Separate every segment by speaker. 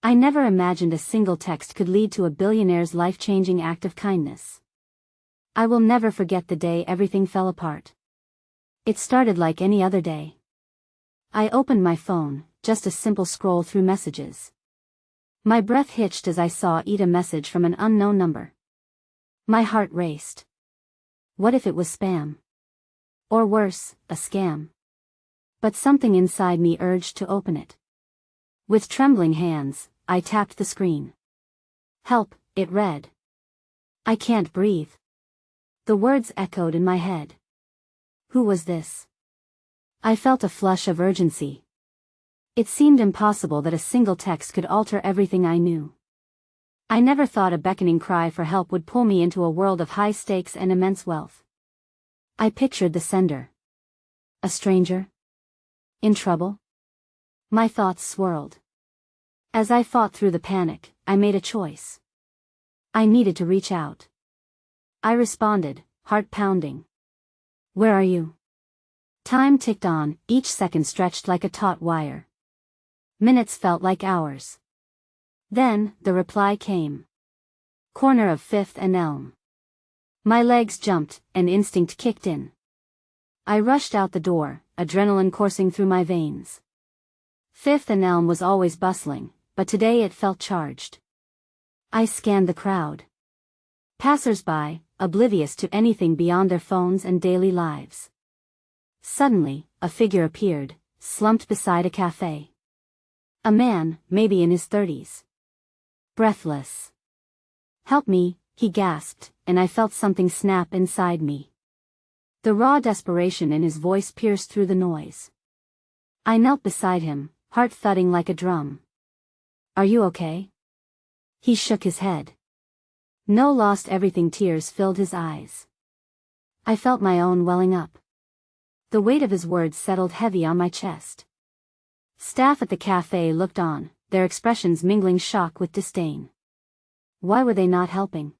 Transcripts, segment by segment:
Speaker 1: I never imagined a single text could lead to a billionaire's life-changing act of kindness. I will never forget the day everything fell apart. It started like any other day. I opened my phone, just a simple scroll through messages. My breath hitched as I saw a message from an unknown number. My heart raced. What if it was spam? Or worse, a scam? But something inside me urged to open it. With trembling hands, I tapped the screen. Help, it read. I can't breathe. The words echoed in my head. Who was this? I felt a flush of urgency. It seemed impossible that a single text could alter everything I knew. I never thought a beckoning cry for help would pull me into a world of high stakes and immense wealth. I pictured the sender. A stranger? In trouble? My thoughts swirled. As I fought through the panic, I made a choice. I needed to reach out. I responded, heart pounding. Where are you? Time ticked on, each second stretched like a taut wire. Minutes felt like hours. Then, the reply came. Corner of 5th and Elm. My legs jumped, and instinct kicked in. I rushed out the door, adrenaline coursing through my veins. 5th and Elm was always bustling, but today it felt charged. I scanned the crowd. Passers-by, oblivious to anything beyond their phones and daily lives. Suddenly, a figure appeared, slumped beside a cafe. A man, maybe in his 30s. Breathless. Help me, he gasped, and I felt something snap inside me. The raw desperation in his voice pierced through the noise. I knelt beside him, heart thudding like a drum. Are you okay? He shook his head. No, lost everything. Tears filled his eyes. I felt my own welling up. The weight of his words settled heavy on my chest. Staff at the cafe looked on, their expressions mingling shock with disdain. Why were they not helping?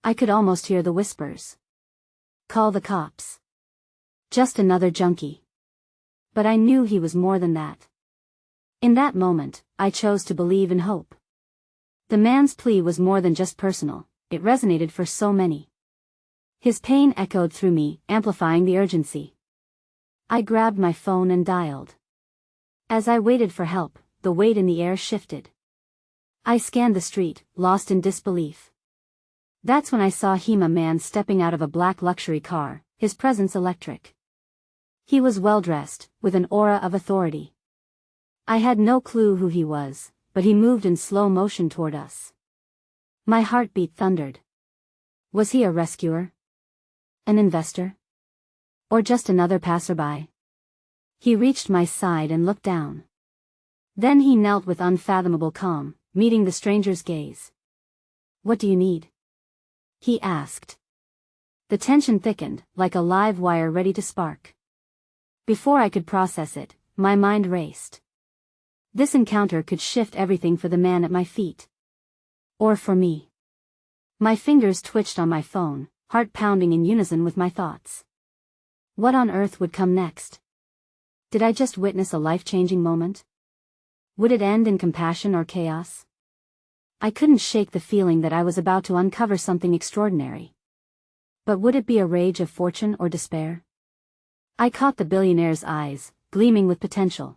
Speaker 1: I could almost hear the whispers. Call the cops. Just another junkie. But I knew he was more than that. In that moment, I chose to believe in hope. The man's plea was more than just personal, it resonated for so many. His pain echoed through me, amplifying the urgency. I grabbed my phone and dialed. As I waited for help, the weight in the air shifted. I scanned the street, lost in disbelief. That's when I saw a man stepping out of a black luxury car, his presence electric. He was well-dressed, with an aura of authority. I had no clue who he was, but he moved in slow motion toward us. My heartbeat thundered. Was he a rescuer? An investor? Or just another passerby? He reached my side and looked down. Then he knelt with unfathomable calm, meeting the stranger's gaze. What do you need? He asked. The tension thickened, like a live wire ready to spark. Before I could process it, my mind raced. This encounter could shift everything for the man at my feet. Or for me. My fingers twitched on my phone, heart pounding in unison with my thoughts. What on earth would come next? Did I just witness a life-changing moment? Would it end in compassion or chaos? I couldn't shake the feeling that I was about to uncover something extraordinary. But would it be a rage of fortune or despair? I caught the billionaire's eyes, gleaming with potential.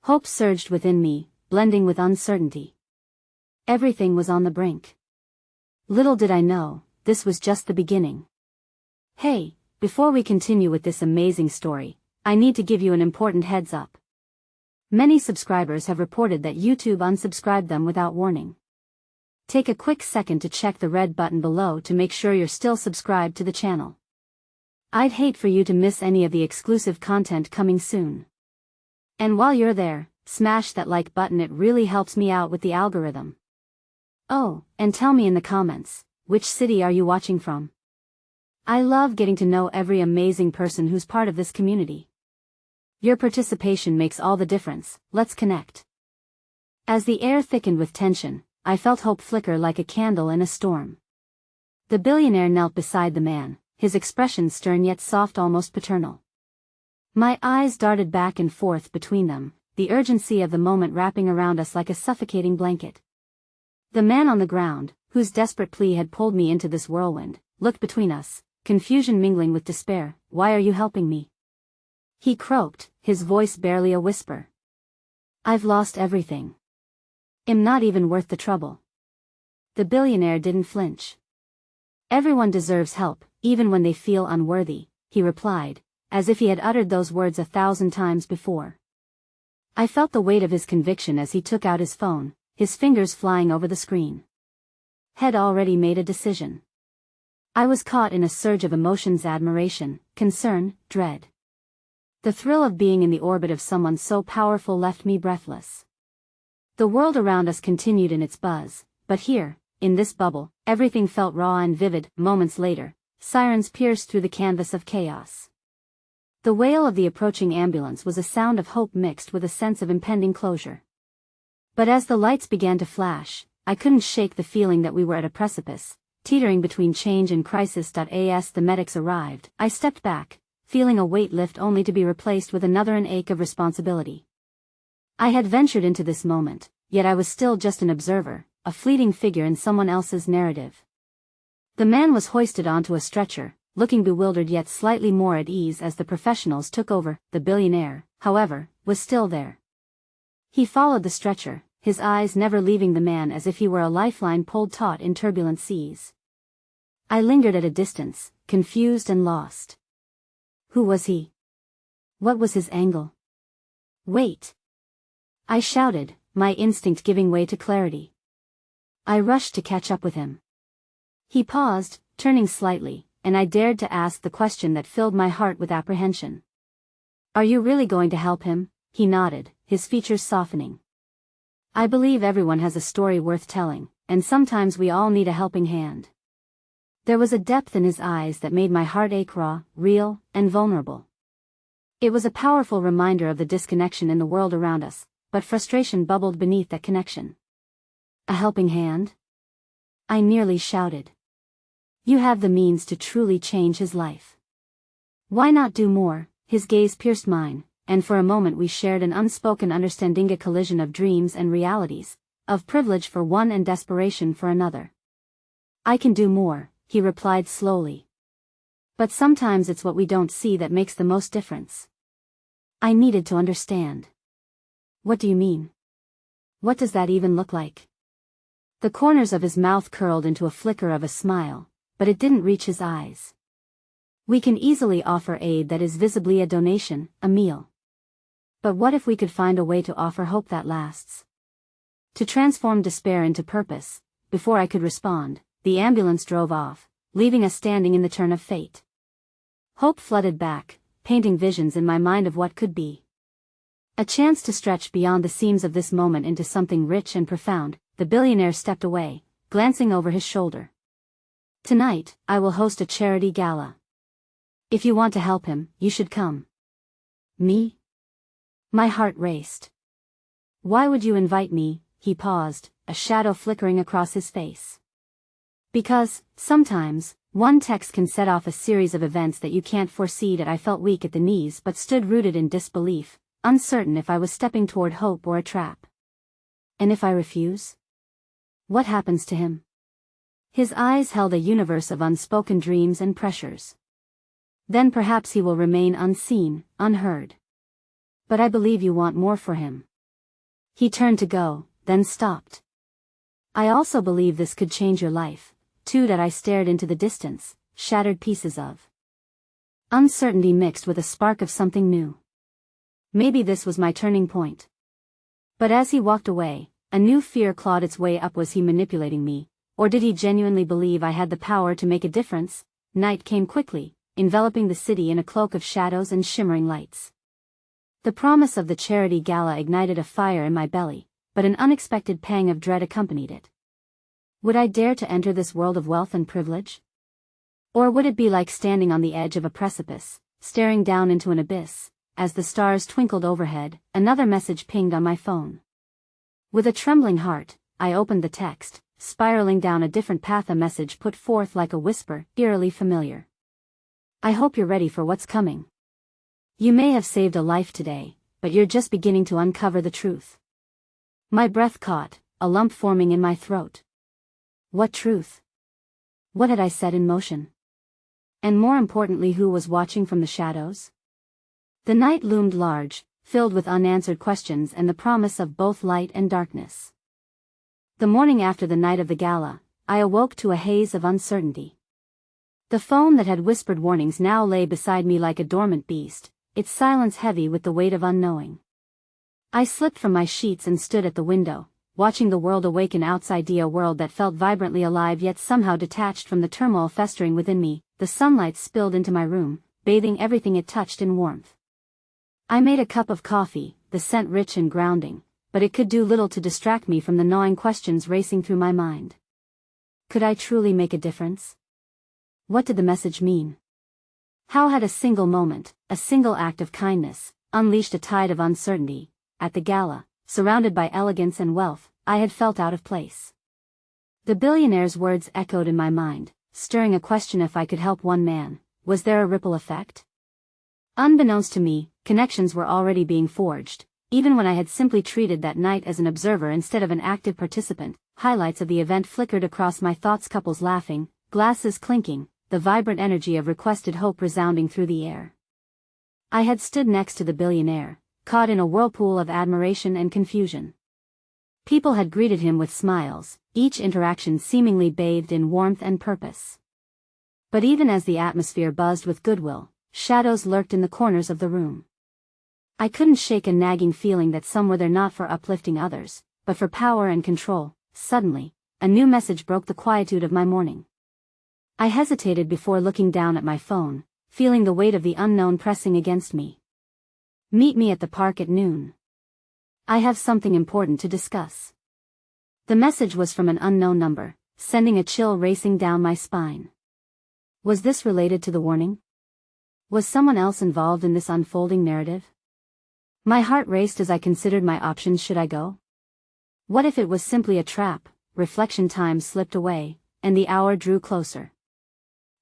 Speaker 1: Hope surged within me, blending with uncertainty. Everything was on the brink. Little did I know, this was just the beginning. Hey, before we continue with this amazing story, I need to give you an important heads up. Many subscribers have reported that YouTube unsubscribed them without warning. Take a quick second to check the red button below to make sure you're still subscribed to the channel. I'd hate for you to miss any of the exclusive content coming soon. And while you're there, smash that like button, it really helps me out with the algorithm. Oh, and tell me in the comments, which city are you watching from? I love getting to know every amazing person who's part of this community. Your participation makes all the difference, let's connect. As the air thickened with tension, I felt hope flicker like a candle in a storm. The billionaire knelt beside the man, his expression stern yet soft, almost paternal. My eyes darted back and forth between them, the urgency of the moment wrapping around us like a suffocating blanket. The man on the ground, whose desperate plea had pulled me into this whirlwind, looked between us, confusion mingling with despair. "Why are you helping me?" he croaked, his voice barely a whisper. "I've lost everything. I'm not even worth the trouble." The billionaire didn't flinch. "Everyone deserves help, even when they feel unworthy," he replied, as if he had uttered those words 1,000 times before. I felt the weight of his conviction as he took out his phone, his fingers flying over the screen. Had already made a decision. I was caught in a surge of emotions: admiration, concern, dread. The thrill of being in the orbit of someone so powerful left me breathless. The world around us continued in its buzz, but here, in this bubble, everything felt raw and vivid. Moments later, sirens pierced through the canvas of chaos. The wail of the approaching ambulance was a sound of hope mixed with a sense of impending closure. But as the lights began to flash, I couldn't shake the feeling that we were at a precipice, teetering between change and crisis. As the medics arrived, I stepped back, feeling a weight lift only to be replaced with another ache of responsibility. I had ventured into this moment, yet I was still just an observer, a fleeting figure in someone else's narrative. The man was hoisted onto a stretcher, looking bewildered yet slightly more at ease as the professionals took over. The billionaire, however, was still there. He followed the stretcher, his eyes never leaving the man, as if he were a lifeline pulled taut in turbulent seas. I lingered at a distance, confused and lost. Who was he? What was his angle? "Wait!" I shouted, my instinct giving way to clarity. I rushed to catch up with him. He paused, turning slightly, and I dared to ask the question that filled my heart with apprehension. "Are you really going to help him?" He nodded, his features softening. "I believe everyone has a story worth telling, and sometimes we all need a helping hand." There was a depth in his eyes that made my heart ache, raw, real, and vulnerable. It was a powerful reminder of the disconnection in the world around us, but frustration bubbled beneath that connection. "A helping hand?" I nearly shouted. "You have the means to truly change his life. Why not do more?" His gaze pierced mine, and for a moment we shared an unspoken understanding, a collision of dreams and realities, of privilege for one and desperation for another. "I can do more," he replied slowly. "But sometimes it's what we don't see that makes the most difference." I needed to understand. "What do you mean? What does that even look like?" The corners of his mouth curled into a flicker of a smile, but it didn't reach his eyes. "We can easily offer aid that is visibly a donation, a meal. But what if we could find a way to offer hope that lasts? To transform despair into purpose?" Before I could respond, the ambulance drove off, leaving us standing in the turn of fate. Hope flooded back, painting visions in my mind of what could be. A chance to stretch beyond the seams of this moment into something rich and profound. The billionaire stepped away, glancing over his shoulder. "Tonight, I will host a charity gala. If you want to help him, you should come." "Me?" My heart raced. "Why would you invite me?" He paused, a shadow flickering across his face. "Because, sometimes, one text can set off a series of events that you can't foresee." I felt weak at the knees but stood rooted in disbelief, uncertain if I was stepping toward hope or a trap. And if I refuse? What happens to him? His eyes held a universe of unspoken dreams and pressures. Then perhaps he will remain unseen, unheard. "But I believe you want more for him." He turned to go, then stopped. "I also believe this could change your life, too." That I stared into the distance, shattered pieces of uncertainty mixed with a spark of something new. Maybe this was my turning point. But as he walked away, a new fear clawed its way up. Was he manipulating me, or did he genuinely believe I had the power to make a difference? Night came quickly, enveloping the city in a cloak of shadows and shimmering lights. The promise of the charity gala ignited a fire in my belly, but an unexpected pang of dread accompanied it. Would I dare to enter this world of wealth and privilege? Or would it be like standing on the edge of a precipice, staring down into an abyss? As the stars twinkled overhead, another message pinged on my phone. With a trembling heart, I opened the text, spiraling down a different path. A message put forth like a whisper, eerily familiar. "I hope you're ready for what's coming. You may have saved a life today, but you're just beginning to uncover the truth. My breath caught, a lump forming in my throat. What truth? What had I set in motion? And more importantly, who was watching from the shadows? The night loomed large, filled with unanswered questions and the promise of both light and darkness. The morning after the night of the gala, I awoke to a haze of uncertainty. The phone that had whispered warnings now lay beside me like a dormant beast, its silence heavy with the weight of unknowing. I slipped from my sheets and stood at the window, watching the world awaken outside, a world that felt vibrantly alive yet somehow detached from the turmoil festering within me. The sunlight spilled into my room, bathing everything it touched in warmth. I made a cup of coffee, the scent rich and grounding, but it could do little to distract me from the gnawing questions racing through my mind. Could I truly make a difference? What did the message mean? How had a single moment, a single act of kindness, unleashed a tide of uncertainty? At the gala, surrounded by elegance and wealth, I had felt out of place. The billionaire's words echoed in my mind, stirring a question: if I could help one man, was there a ripple effect? Unbeknownst to me, connections were already being forged, even when I had simply treated that night as an observer instead of an active participant. Highlights of the event flickered across my thoughts: couples laughing, glasses clinking, the vibrant energy of requested hope resounding through the air. I had stood next to the billionaire, caught in a whirlpool of admiration and confusion. People had greeted him with smiles, each interaction seemingly bathed in warmth and purpose. But even as the atmosphere buzzed with goodwill, shadows lurked in the corners of the room. I couldn't shake a nagging feeling that some were there not for uplifting others, but for power and control. Suddenly, a new message broke the quietude of my morning. I hesitated before looking down at my phone, feeling the weight of the unknown pressing against me. Meet me at the park at noon. I have something important to discuss. The message was from an unknown number, sending a chill racing down my spine. Was this related to the warning? Was someone else involved in this unfolding narrative? My heart raced as I considered my options. Should I go? What if it was simply a trap? Reflection time slipped away, and the hour drew closer.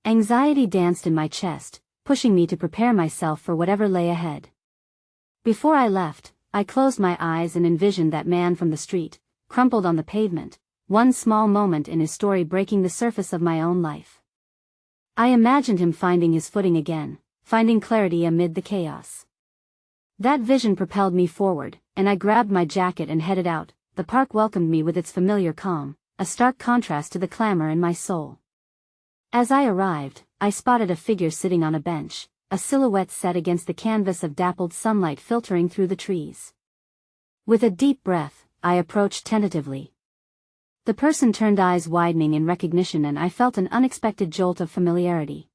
Speaker 1: Anxiety danced in my chest, pushing me to prepare myself for whatever lay ahead. Before I left, I closed my eyes and envisioned that man from the street, crumpled on the pavement, one small moment in his story breaking the surface of my own life. I imagined him finding his footing again, finding clarity amid the chaos. That vision propelled me forward, and I grabbed my jacket and headed out. The park welcomed me with its familiar calm, a stark contrast to the clamor in my soul. As I arrived, I spotted a figure sitting on a bench, a silhouette set against the canvas of dappled sunlight filtering through the trees. With a deep breath, I approached tentatively. The person turned, eyes widening in recognition, and I felt an unexpected jolt of familiarity.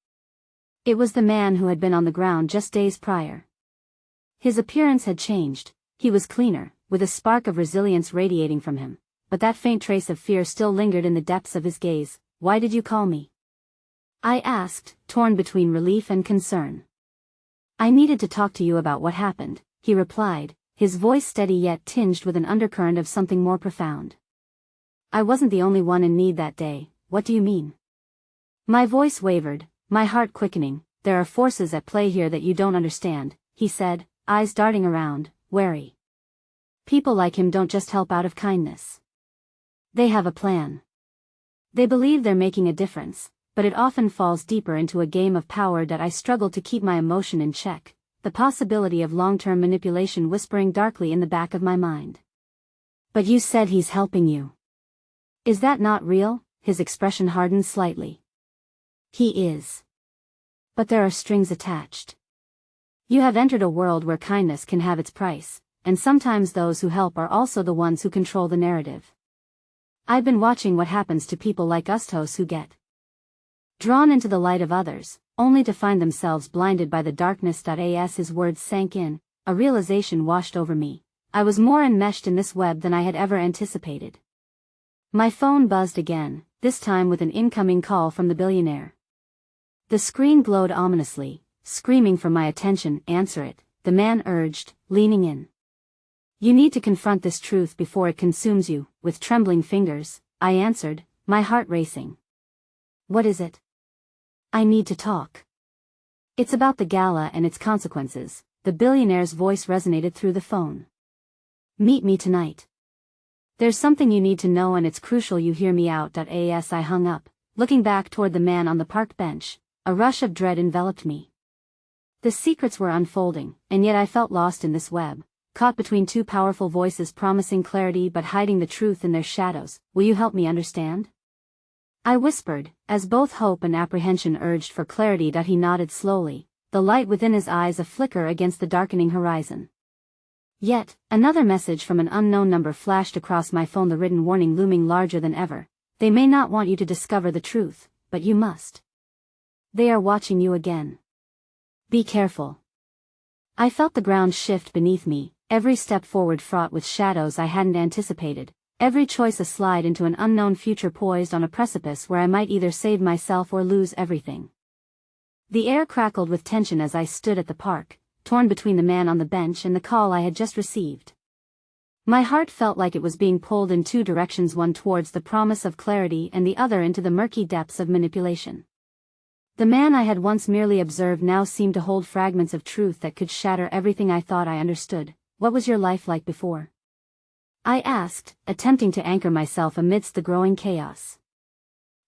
Speaker 1: It was the man who had been on the ground just days prior. His appearance had changed. He was cleaner, with a spark of resilience radiating from him, but that faint trace of fear still lingered in the depths of his gaze. "Why did you call me?" I asked, torn between relief and concern. "I needed to talk to you about what happened," he replied, his voice steady yet tinged with an undercurrent of something more profound. "I wasn't the only one in need that day." "What do you mean?" My voice wavered, my heart quickening. "There are forces at play here that you don't understand," he said, eyes darting around, wary. "People like him don't just help out of kindness. They have a plan. They believe they're making a difference, but it often falls deeper into a game of power." That I struggled to keep my emotion in check, the possibility of long-term manipulation whispering darkly in the back of my mind. "But you said he's helping you. Is that not real?" His expression hardened slightly. "He is. But there are strings attached. You have entered a world where kindness can have its price, and sometimes those who help are also the ones who control the narrative. I've been watching what happens to people like us, those who get drawn into the light of others, only to find themselves blinded by the darkness. As his words sank in, a realization washed over me. I was more enmeshed in this web than I had ever anticipated. My phone buzzed again, this time with an incoming call from the billionaire. The screen glowed ominously, screaming for my attention. "Answer it," the man urged, leaning in. "You need to confront this truth before it consumes you." With trembling fingers, I answered, my heart racing. "What is it?" "I need to talk. It's about the gala and its consequences." the billionaire's voice resonated through the phone. Meet me tonight. There's something you need to know and it's crucial you hear me out. As I hung up, looking back toward the man on the park bench, a rush of dread enveloped me. The secrets were unfolding, and yet I felt lost in this web, caught between two powerful voices promising clarity but hiding the truth in their shadows. Will you help me understand? I whispered, as both hope and apprehension urged for clarity. He nodded slowly, the light within his eyes a flicker against the darkening horizon. Yet, another message from an unknown number flashed across my phone, the written warning looming larger than ever. They may not want you to discover the truth, but you must. They are watching you again. Be careful. I felt the ground shift beneath me, every step forward fraught with shadows I hadn't anticipated, every choice a slide into an unknown future poised on a precipice where I might either save myself or lose everything. The air crackled with tension as I stood at the park, torn between the man on the bench and the call I had just received. My heart felt like it was being pulled in two directions, one towards the promise of clarity and the other into the murky depths of manipulation. The man I had once merely observed now seemed to hold fragments of truth that could shatter everything I thought I understood. What was your life like before? I asked, attempting to anchor myself amidst the growing chaos.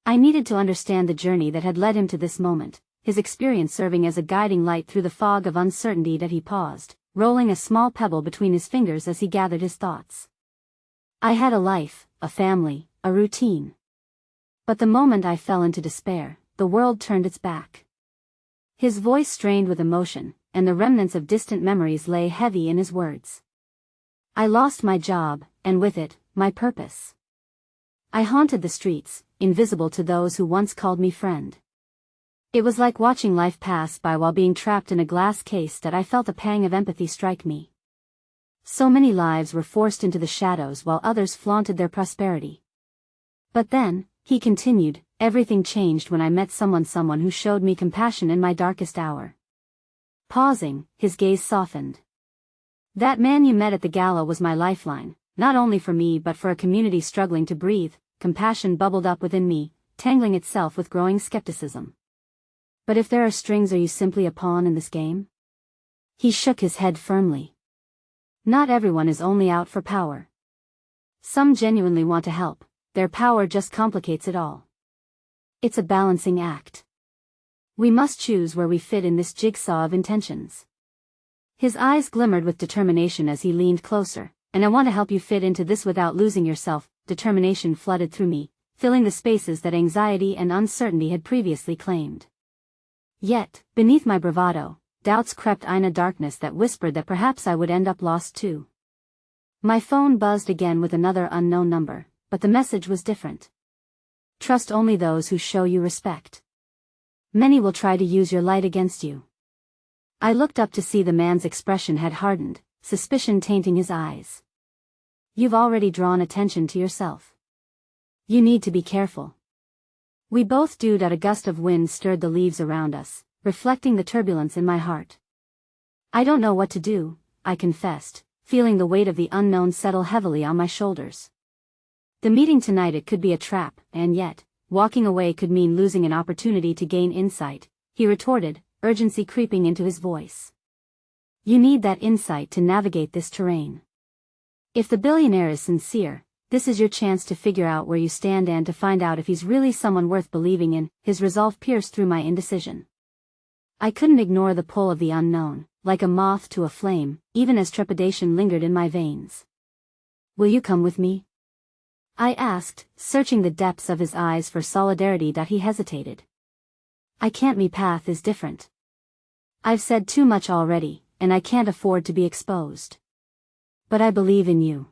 Speaker 1: I needed to understand the journey that had led him to this moment, his experience serving as a guiding light through the fog of uncertainty. He paused, rolling a small pebble between his fingers as he gathered his thoughts. I had a life, a family, a routine. But the moment I fell into despair, the world turned its back. His voice strained with emotion, and the remnants of distant memories lay heavy in his words. I lost my job, and with it, my purpose. I haunted the streets, invisible to those who once called me friend. It was like watching life pass by while being trapped in a glass case. That I felt a pang of empathy strike me. So many lives were forced into the shadows while others flaunted their prosperity. But then, he continued, everything changed when I met someone who showed me compassion in my darkest hour. Pausing, his gaze softened. That man you met at the gala was my lifeline, not only for me but for a community struggling to breathe. Compassion bubbled up within me, tangling itself with growing skepticism. But if there are strings, are you simply a pawn in this game? He shook his head firmly. Not everyone is only out for power. Some genuinely want to help, their power just complicates it all. It's a balancing act. We must choose where we fit in this jigsaw of intentions. His eyes glimmered with determination as he leaned closer, and I want to help you fit into this without losing yourself. Determination flooded through me, filling the spaces that anxiety and uncertainty had previously claimed. Yet, beneath my bravado, doubts crept in, a darkness that whispered that perhaps I would end up lost too. My phone buzzed again with another unknown number, but the message was different. Trust only those who show you respect. Many will try to use your light against you. I looked up to see the man's expression had hardened, suspicion tainting his eyes. You've already drawn attention to yourself. You need to be careful. We both do. A gust of wind stirred the leaves around us, reflecting the turbulence in my heart. I don't know what to do, I confessed, feeling the weight of the unknown settle heavily on my shoulders. The meeting tonight, it could be a trap, and yet, walking away could mean losing an opportunity to gain insight, he retorted, urgency creeping into his voice. You need that insight to navigate this terrain. If the billionaire is sincere, this is your chance to figure out where you stand and to find out if he's really someone worth believing in. His resolve pierced through my indecision. I couldn't ignore the pull of the unknown, like a moth to a flame, even as trepidation lingered in my veins. Will you come with me? I asked, searching the depths of his eyes for solidarity. He hesitated. I can't. My path is different. I've said too much already, and I can't afford to be exposed. But I believe in you.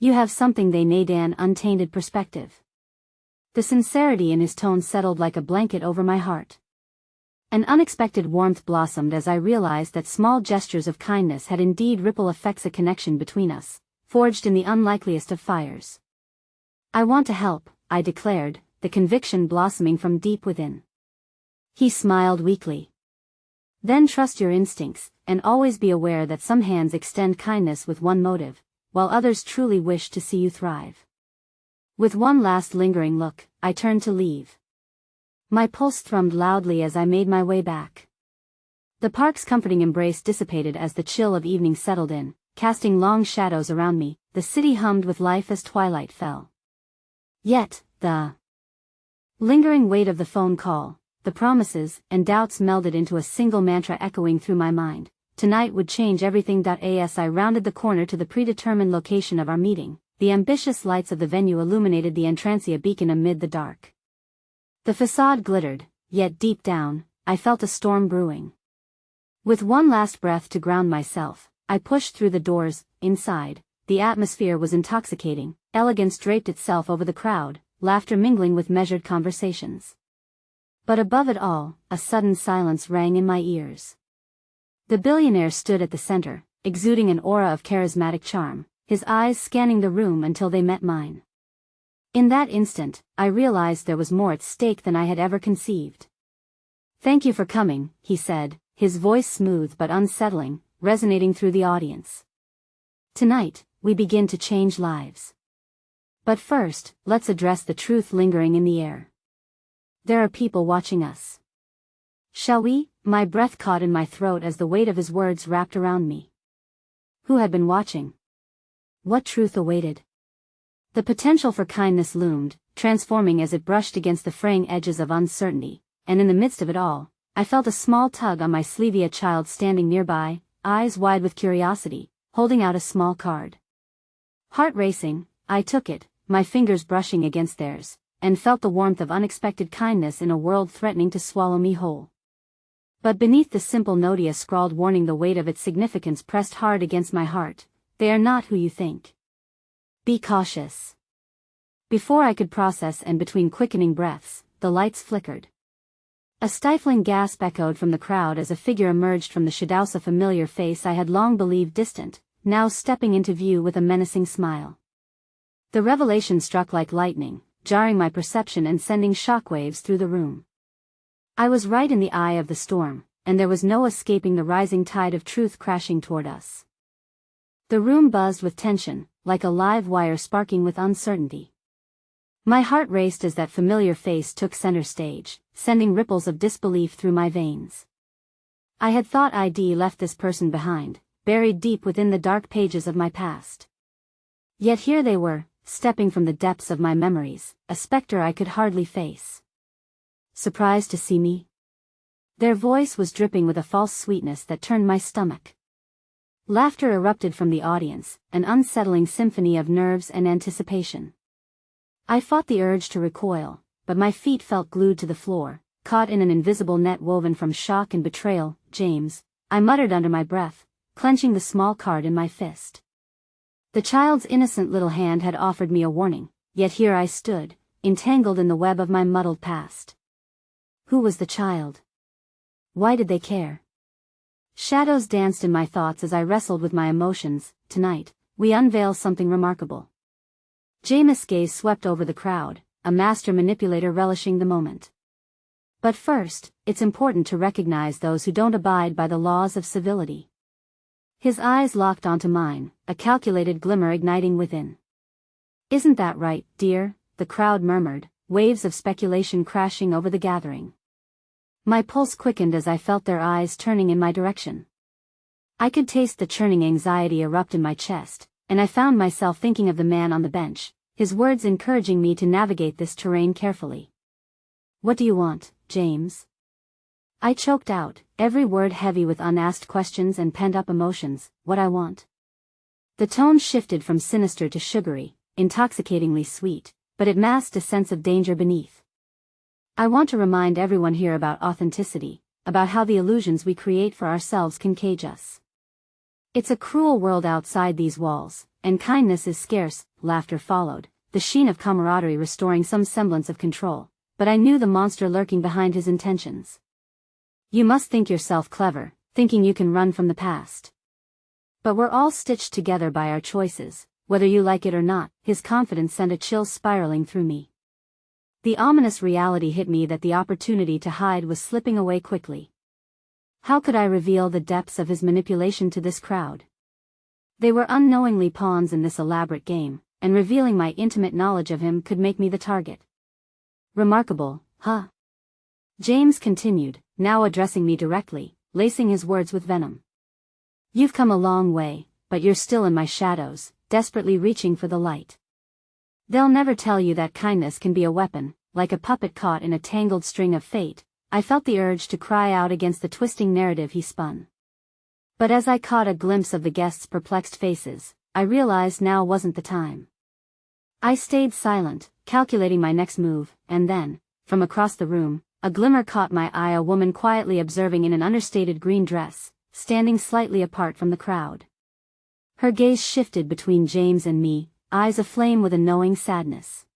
Speaker 1: You have something they need, an untainted perspective. The sincerity in his tone settled like a blanket over my heart. An unexpected warmth blossomed as I realized that small gestures of kindness had indeed ripple effects, a connection between us, forged in the unlikeliest of fires. I want to help, I declared, the conviction blossoming from deep within. He smiled weakly. Then trust your instincts, and always be aware that some hands extend kindness with one motive, while others truly wish to see you thrive. With one last lingering look, I turned to leave. My pulse thrummed loudly as I made my way back. The park's comforting embrace dissipated as the chill of evening settled in, casting long shadows around me. The city hummed with life as twilight fell. Yet, the lingering weight of the phone call, the promises and doubts melded into a single mantra echoing through my mind. Tonight would change everything. As I rounded the corner to the predetermined location of our meeting, the ambitious lights of the venue illuminated the entrancia beacon amid the dark. The facade glittered, yet deep down, I felt a storm brewing. With one last breath to ground myself, I pushed through the doors. Inside, the atmosphere was intoxicating. Elegance draped itself over the crowd, laughter mingling with measured conversations. But above it all, a sudden silence rang in my ears. The billionaire stood at the center, exuding an aura of charismatic charm, his eyes scanning the room until they met mine. In that instant, I realized there was more at stake than I had ever conceived. "Thank you for coming," he said, his voice smooth but unsettling, resonating through the audience. "Tonight, we begin to change lives. But first, let's address the truth lingering in the air. There are people watching us. Shall we?" My breath caught in my throat as the weight of his words wrapped around me. Who had been watching? What truth awaited? The potential for kindness loomed, transforming as it brushed against the fraying edges of uncertainty, and in the midst of it all, I felt a small tug on my sleeve. A child standing nearby, eyes wide with curiosity, holding out a small card. Heart racing, I took it, my fingers brushing against theirs, and felt the warmth of unexpected kindness in a world threatening to swallow me whole. But beneath the simple note a scrawled warning, the weight of its significance pressed hard against my heart. "They are not who you think. Be cautious." Before I could process, and between quickening breaths, the lights flickered. A stifling gasp echoed from the crowd as a figure emerged from the shadows, a familiar face I had long believed distant, now stepping into view with a menacing smile. The revelation struck like lightning, jarring my perception and sending shockwaves through the room. I was right in the eye of the storm, and there was no escaping the rising tide of truth crashing toward us. The room buzzed with tension, like a live wire sparking with uncertainty. My heart raced as that familiar face took center stage, sending ripples of disbelief through my veins. I had thought I'd left this person behind, buried deep within the dark pages of my past. Yet here they were, stepping from the depths of my memories, a specter I could hardly face. Surprised to see me? Their voice was dripping with a false sweetness that turned my stomach. Laughter erupted from the audience, an unsettling symphony of nerves and anticipation. I fought the urge to recoil, but my feet felt glued to the floor, caught in an invisible net woven from shock and betrayal. "James," I muttered under my breath, clenching the small card in my fist. The child's innocent little hand had offered me a warning, yet here I stood, entangled in the web of my muddled past. Who was the child? Why did they care? Shadows danced in my thoughts as I wrestled with my emotions. "Tonight, we unveil something remarkable." James' gaze swept over the crowd, a master manipulator relishing the moment. "But first, it's important to recognize those who don't abide by the laws of civility." His eyes locked onto mine, a calculated glimmer igniting within. "Isn't that right, dear?" the crowd murmured, waves of speculation crashing over the gathering. My pulse quickened as I felt their eyes turning in my direction. I could taste the churning anxiety erupt in my chest, and I found myself thinking of the man on the bench, his words encouraging me to navigate this terrain carefully. "What do you want, James?" I choked out, every word heavy with unasked questions and pent-up emotions. "What I want." The tone shifted from sinister to sugary, intoxicatingly sweet, but it masked a sense of danger beneath. "I want to remind everyone here about authenticity, about how the illusions we create for ourselves can cage us. It's a cruel world outside these walls, and kindness is scarce." Laughter followed, the sheen of camaraderie restoring some semblance of control, but I knew the monster lurking behind his intentions. "You must think yourself clever, thinking you can run from the past. But we're all stitched together by our choices, whether you like it or not." His confidence sent a chill spiraling through me. The ominous reality hit me that the opportunity to hide was slipping away quickly. How could I reveal the depths of his manipulation to this crowd? They were unknowingly pawns in this elaborate game, and revealing my intimate knowledge of him could make me the target. "Remarkable, huh?" James continued, now addressing me directly. lacing his words with venom. You've come a long way, but you're still in my shadows, desperately reaching for the light. They'll never tell you that kindness can be a weapon. Like a puppet caught in a tangled string of fate, I felt the urge to cry out against the twisting narrative he spun. But as I caught a glimpse of the guests' perplexed faces, I realized now wasn't the time. I stayed silent, calculating my next move, and then, from across the room, a glimmer caught my eye, a woman quietly observing in an understated green dress, standing slightly apart from the crowd. Her gaze shifted between James and me, eyes aflame with a knowing sadness.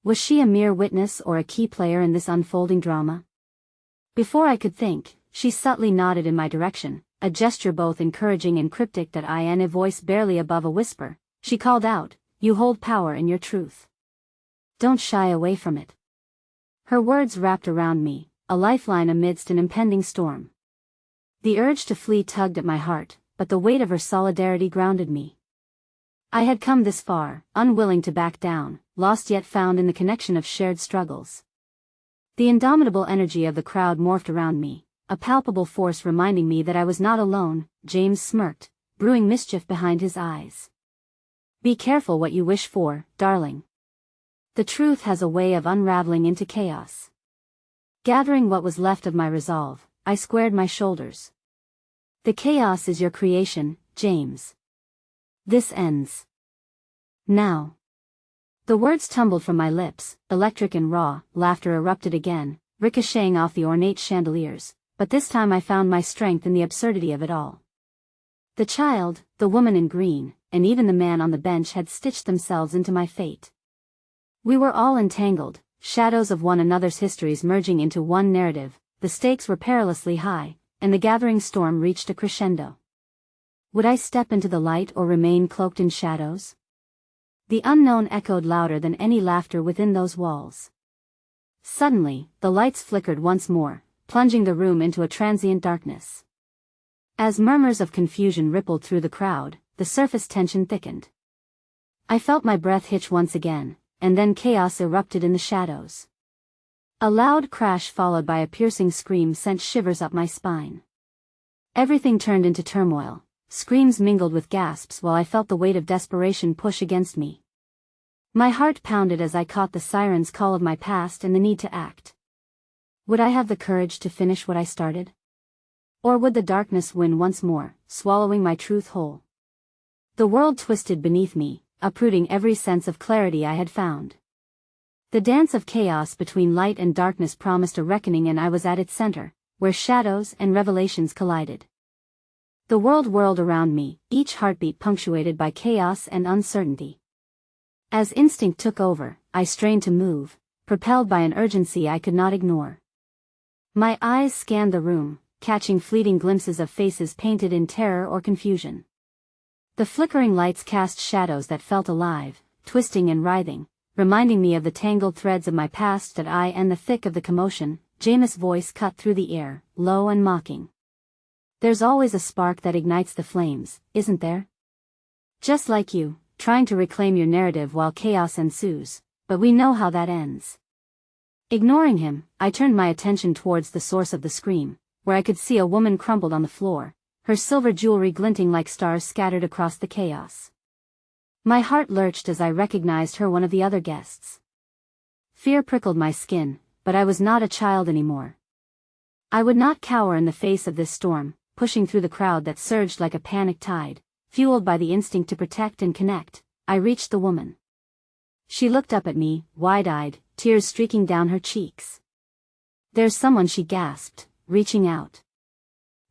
Speaker 1: Was she a mere witness or a key player in this unfolding drama? Before I could think, she subtly nodded in my direction, a gesture both encouraging and cryptic, that in a voice barely above a whisper. She called out, "You hold power in your truth. Don't shy away from it." Her words wrapped around me, a lifeline amidst an impending storm. The urge to flee tugged at my heart, but the weight of her solidarity grounded me. I had come this far, unwilling to back down, lost yet found in the connection of shared struggles. The indomitable energy of the crowd morphed around me, a palpable force reminding me that I was not alone. James smirked, brewing mischief behind his eyes. "Be careful what you wish for, darling. The truth has a way of unraveling into chaos." Gathering what was left of my resolve, I squared my shoulders. "The chaos is your creation, James. This ends now." The words tumbled from my lips, electric and raw. Laughter erupted again, ricocheting off the ornate chandeliers, but this time I found my strength in the absurdity of it all. The child, the woman in green, and even the man on the bench had stitched themselves into my fate. We were all entangled, shadows of one another's histories merging into one narrative. The stakes were perilously high, and the gathering storm reached a crescendo. Would I step into the light or remain cloaked in shadows? The unknown echoed louder than any laughter within those walls. Suddenly, the lights flickered once more, plunging the room into a transient darkness. As murmurs of confusion rippled through the crowd, the surface tension thickened. I felt my breath hitch once again, and then chaos erupted in the shadows. A loud crash followed by a piercing scream sent shivers up my spine. Everything turned into turmoil. Screams mingled with gasps while I felt the weight of desperation push against me. My heart pounded as I caught the siren's call of my past and the need to act. Would I have the courage to finish what I started? Or would the darkness win once more, swallowing my truth whole? The world twisted beneath me, uprooting every sense of clarity I had found. The dance of chaos between light and darkness promised a reckoning, and I was at its center, where shadows and revelations collided. The world whirled around me, each heartbeat punctuated by chaos and uncertainty. As instinct took over, I strained to move, propelled by an urgency I could not ignore. My eyes scanned the room, catching fleeting glimpses of faces painted in terror or confusion. The flickering lights cast shadows that felt alive, twisting and writhing, reminding me of the tangled threads of my past. In the thick of the commotion, James' voice cut through the air, low and mocking. "There's always a spark that ignites the flames, isn't there? Just like you, trying to reclaim your narrative while chaos ensues, but we know how that ends." Ignoring him, I turned my attention towards the source of the scream, where I could see a woman crumpled on the floor, her silver jewelry glinting like stars scattered across the chaos. My heart lurched as I recognized her, one of the other guests. Fear prickled my skin, but I was not a child anymore. I would not cower in the face of this storm, pushing through the crowd that surged like a panic tide. Fueled by the instinct to protect and connect, I reached the woman. She looked up at me, wide-eyed, tears streaking down her cheeks. "There's someone," she gasped, reaching out.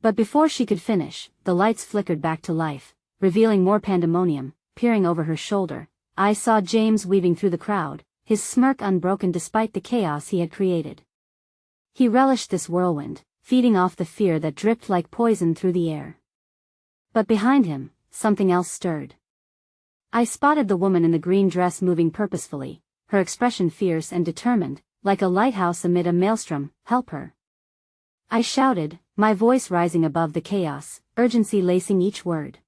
Speaker 1: But before she could finish, the lights flickered back to life, revealing more pandemonium. Peering over her shoulder, I saw James weaving through the crowd, his smirk unbroken despite the chaos he had created. He relished this whirlwind, feeding off the fear that dripped like poison through the air. But behind him, something else stirred. I spotted the woman in the green dress moving purposefully, her expression fierce and determined, like a lighthouse amid a maelstrom. "Help her!" I shouted, my voice rising above the chaos, urgency lacing each word.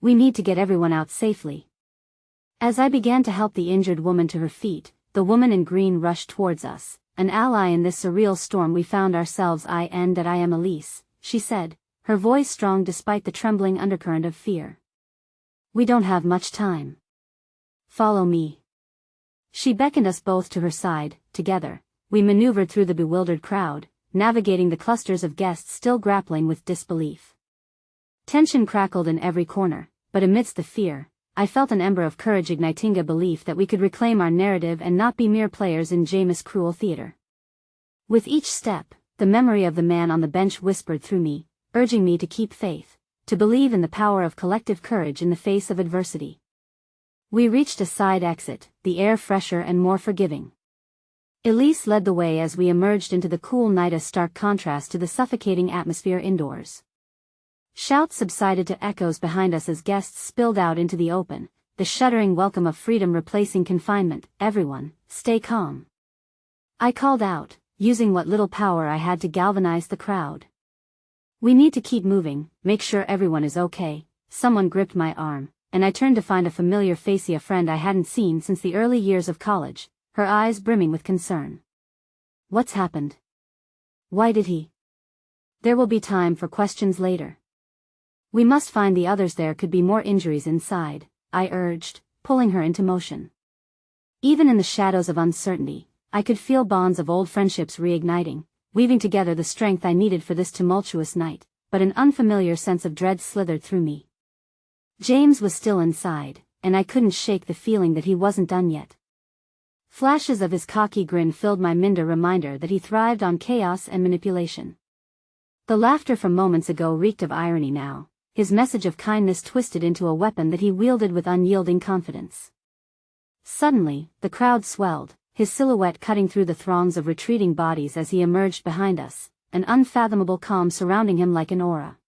Speaker 1: "We need to get everyone out safely." As I began to help the injured woman to her feet, the woman in green rushed towards us, an ally in this surreal storm we found ourselves. I am Elise, she said, her voice strong despite the trembling undercurrent of fear. We don't have much time. Follow me. She beckoned us both to her side. Together, we maneuvered through the bewildered crowd, navigating the clusters of guests still grappling with disbelief. Tension crackled in every corner, but amidst the fear, I felt an ember of courage igniting a belief that we could reclaim our narrative and not be mere players in Jameis' cruel theater. With each step, the memory of the man on the bench whispered through me, urging me to keep faith, to believe in the power of collective courage in the face of adversity. We reached a side exit, the air fresher and more forgiving. Elise led the way as we emerged into the cool night, a stark contrast to the suffocating atmosphere indoors. Shouts subsided to echoes behind us as guests spilled out into the open, the shuddering welcome of freedom replacing confinement. Everyone, stay calm. I called out, using what little power I had to galvanize the crowd. We need to keep moving, make sure everyone is okay. Someone gripped my arm, and I turned to find a familiar face, a friend I hadn't seen since the early years of college, her eyes brimming with concern. What's happened? Why did he? There will be time for questions later. We must find the others. There could be more injuries inside, I urged, pulling her into motion. Even in the shadows of uncertainty, I could feel bonds of old friendships reigniting, weaving together the strength I needed for this tumultuous night, but an unfamiliar sense of dread slithered through me. James was still inside, and I couldn't shake the feeling that he wasn't done yet. Flashes of his cocky grin filled my mind, a reminder that he thrived on chaos and manipulation. The laughter from moments ago reeked of irony now, his message of kindness twisted into a weapon that he wielded with unyielding confidence. Suddenly, the crowd swelled, his silhouette cutting through the throngs of retreating bodies as he emerged behind us, an unfathomable calm surrounding him like an aura.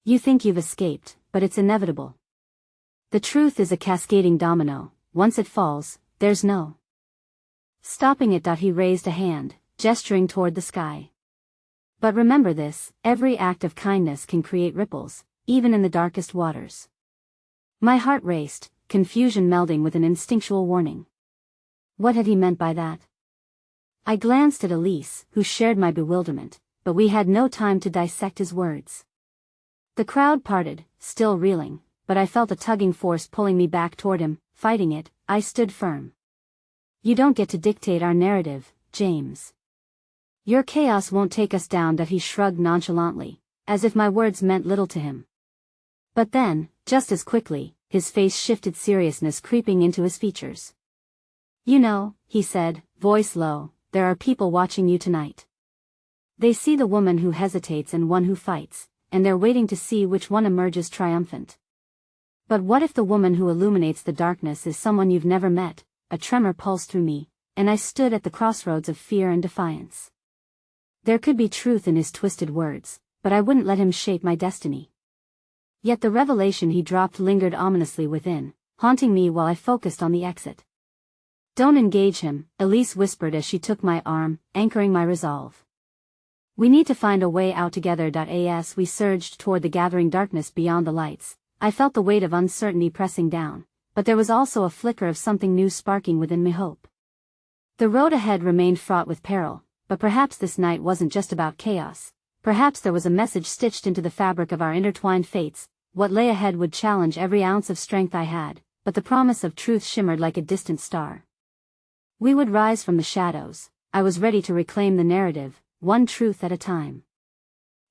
Speaker 1: You think you've escaped, but it's inevitable. The truth is a cascading domino. Once it falls, there's no stopping it. He raised a hand, gesturing toward the sky. But remember this, every act of kindness can create ripples, even in the darkest waters. My heart raced, confusion melding with an instinctual warning. What had he meant by that? I glanced at Elise, who shared my bewilderment, but we had no time to dissect his words. The crowd parted, still reeling, but I felt a tugging force pulling me back toward him. Fighting it, I stood firm. You don't get to dictate our narrative, James. Your chaos won't take us down. He shrugged nonchalantly, as if my words meant little to him. But then, just as quickly, his face shifted, seriousness creeping into his features. You know, he said, voice low, there are people watching you tonight. They see the woman who hesitates and one who fights, and they're waiting to see which one emerges triumphant. But what if the woman who illuminates the darkness is someone you've never met? A tremor pulsed through me, and I stood at the crossroads of fear and defiance. There could be truth in his twisted words, but I wouldn't let him shape my destiny. Yet the revelation he dropped lingered ominously within, haunting me while I focused on the exit. Don't engage him, Elise whispered as she took my arm, anchoring my resolve. We need to find a way out together. As we surged toward the gathering darkness beyond the lights, I felt the weight of uncertainty pressing down, but there was also a flicker of something new sparking within me, hope. The road ahead remained fraught with peril, but perhaps this night wasn't just about chaos. Perhaps there was a message stitched into the fabric of our intertwined fates. What lay ahead would challenge every ounce of strength I had, but the promise of truth shimmered like a distant star. We would rise from the shadows. I was ready to reclaim the narrative, one truth at a time.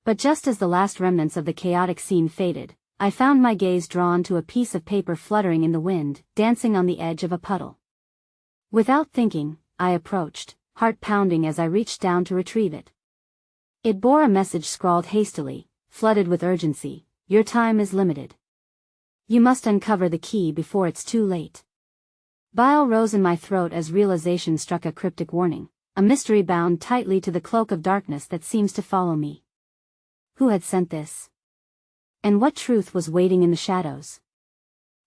Speaker 1: But just as the last remnants of the chaotic scene faded, I found my gaze drawn to a piece of paper fluttering in the wind, dancing on the edge of a puddle. Without thinking, I approached, heart pounding as I reached down to retrieve it. It bore a message scrawled hastily, flooded with urgency. Your time is limited. You must uncover the key before it's too late. Bile rose in my throat as realization struck, a cryptic warning, a mystery bound tightly to the cloak of darkness that seems to follow me. Who had sent this? And what truth was waiting in the shadows?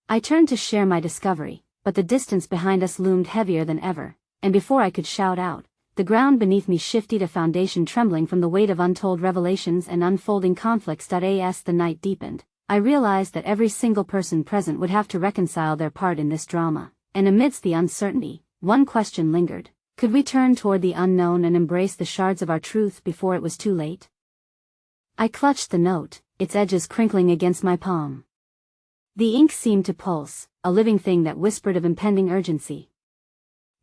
Speaker 1: I turned to share my discovery, but the distance behind us loomed heavier than ever, and before I could shout out, the ground beneath me shifted, a foundation trembling from the weight of untold revelations and unfolding conflicts. As the night deepened, I realized that every single person present would have to reconcile their part in this drama, and amidst the uncertainty, one question lingered: could we turn toward the unknown and embrace the shards of our truth before it was too late? I clutched the note, its edges crinkling against my palm. The ink seemed to pulse, a living thing that whispered of impending urgency.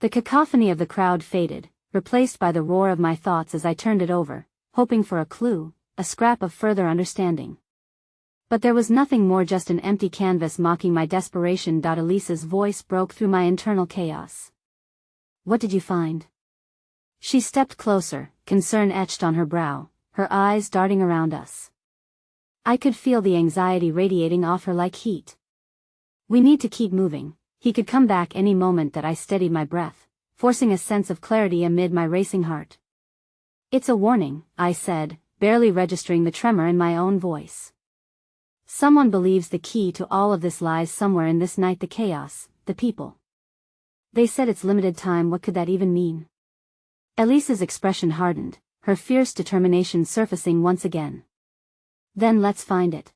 Speaker 1: The cacophony of the crowd faded, replaced by the roar of my thoughts as I turned it over, hoping for a clue, a scrap of further understanding. But there was nothing more, just an empty canvas mocking my desperation. Elise's voice broke through my internal chaos. What did you find? She stepped closer, concern etched on her brow, her eyes darting around us. I could feel the anxiety radiating off her like heat. We need to keep moving. He could come back any moment. That I steadied my breath, forcing a sense of clarity amid my racing heart. It's a warning, I said, barely registering the tremor in my own voice. Someone believes the key to all of this lies somewhere in this night, the chaos, the people. They said it's limited time. What could that even mean? Elise's expression hardened, her fierce determination surfacing once again. Then let's find it.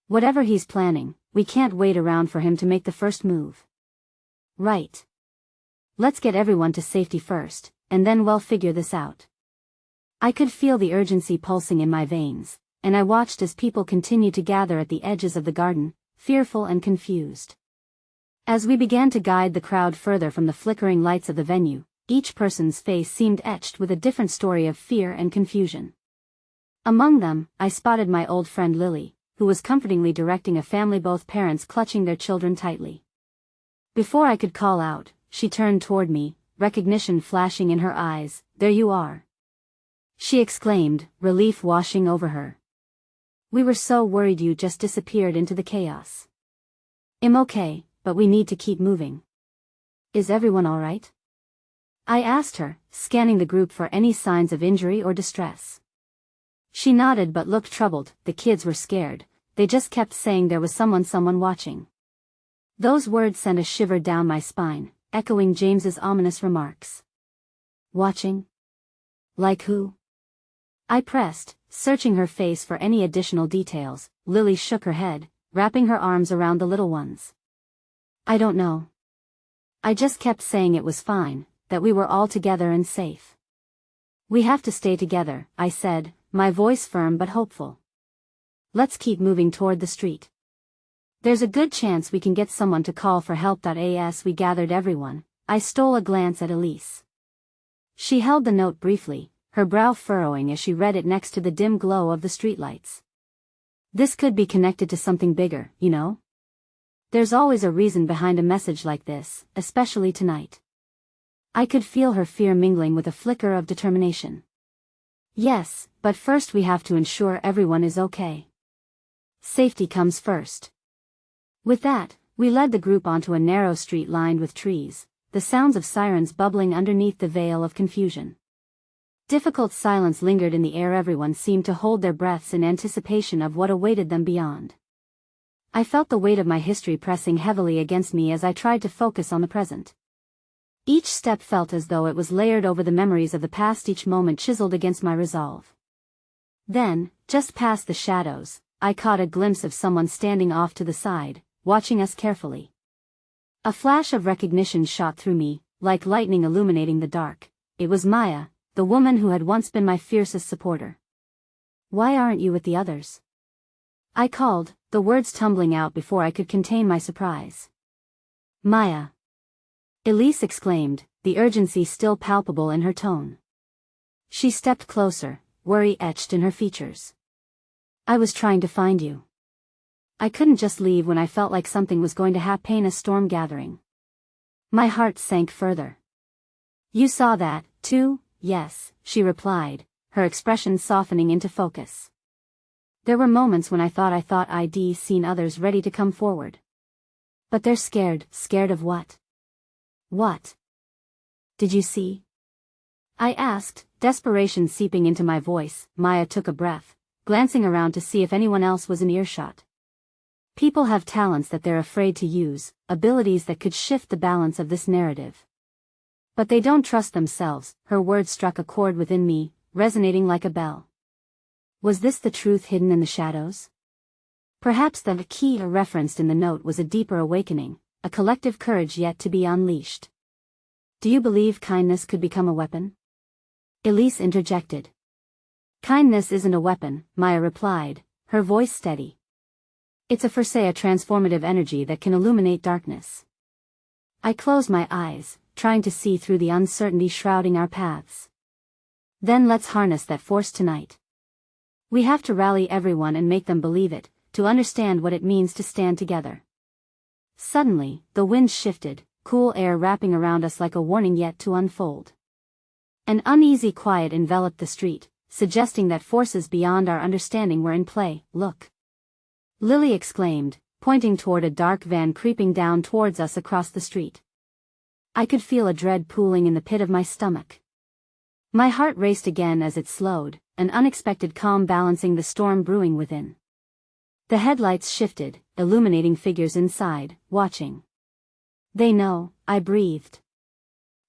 Speaker 1: Whatever he's planning, we can't wait around for him to make the first move. Right. Let's get everyone to safety first, and then we'll figure this out. I could feel the urgency pulsing in my veins, and I watched as people continued to gather at the edges of the garden, fearful and confused. As we began to guide the crowd further from the flickering lights of the venue, each person's face seemed etched with a different story of fear and confusion. Among them, I spotted my old friend Lily, who was comfortingly directing a family, both parents clutching their children tightly. Before I could call out, she turned toward me, recognition flashing in her eyes. There you are, she exclaimed, relief washing over her. We were so worried you just disappeared into the chaos. I'm okay, but we need to keep moving. Is everyone all right? I asked her, scanning the group for any signs of injury or distress. She nodded but looked troubled. The kids were scared, they just kept saying there was someone watching. Those words sent a shiver down my spine, echoing James's ominous remarks. Watching? Like who? I pressed, searching her face for any additional details. Lily shook her head, wrapping her arms around the little ones. I don't know. I just kept saying it was fine, that we were all together and safe. We have to stay together, I said, my voice firm but hopeful. Let's keep moving toward the street. There's a good chance we can get someone to call for help. As we gathered everyone, I stole a glance at Elise. She held the note briefly, her brow furrowing as she read it next to the dim glow of the streetlights. This could be connected to something bigger, you know? There's always a reason behind a message like this, especially tonight. I could feel her fear mingling with a flicker of determination. Yes, but first we have to ensure everyone is okay. Safety comes first. With that, we led the group onto a narrow street lined with trees, the sounds of sirens bubbling underneath the veil of confusion. Difficult silence lingered in the air. Everyone seemed to hold their breaths in anticipation of what awaited them beyond. I felt the weight of my history pressing heavily against me as I tried to focus on the present. Each step felt as though it was layered over the memories of the past, each moment chiseled against my resolve. Then, just past the shadows, I caught a glimpse of someone standing off to the side, watching us carefully. A flash of recognition shot through me, like lightning illuminating the dark. It was Maya, the woman who had once been my fiercest supporter. Why aren't you with the others? I called, the words tumbling out before I could contain my surprise. Maya! Elise exclaimed, the urgency still palpable in her tone. She stepped closer, worry etched in her features. I was trying to find you. I couldn't just leave when I felt like something was going to happen. A storm gathering. My heart sank further. You saw that, too? Yes, she replied, her expression softening into focus. There were moments when I thought I'd seen others ready to come forward. But they're scared. Scared of what? What? Did you see? I asked, desperation seeping into my voice. Maya took a breath, glancing around to see if anyone else was in earshot. People have talents that they're afraid to use, abilities that could shift the balance of this narrative. But they don't trust themselves. Her words struck a chord within me, resonating like a bell. Was this the truth hidden in the shadows? Perhaps the key referenced in the note was a deeper awakening, a collective courage yet to be unleashed. Do you believe kindness could become a weapon? Elise interjected. Kindness isn't a weapon, Maya replied, her voice steady. It's a transformative energy that can illuminate darkness. I closed my eyes, trying to see through the uncertainty shrouding our paths. Then let's harness that force tonight. We have to rally everyone and make them believe it, to understand what it means to stand together. Suddenly, the wind shifted, cool air wrapping around us like a warning yet to unfold. An uneasy quiet enveloped the street, suggesting that forces beyond our understanding were in play. Look! Lily exclaimed, pointing toward a dark van creeping down towards us across the street. I could feel a dread pooling in the pit of my stomach. My heart raced again as it slowed, an unexpected calm balancing the storm brewing within. The headlights shifted, illuminating figures inside, watching. They know, I breathed.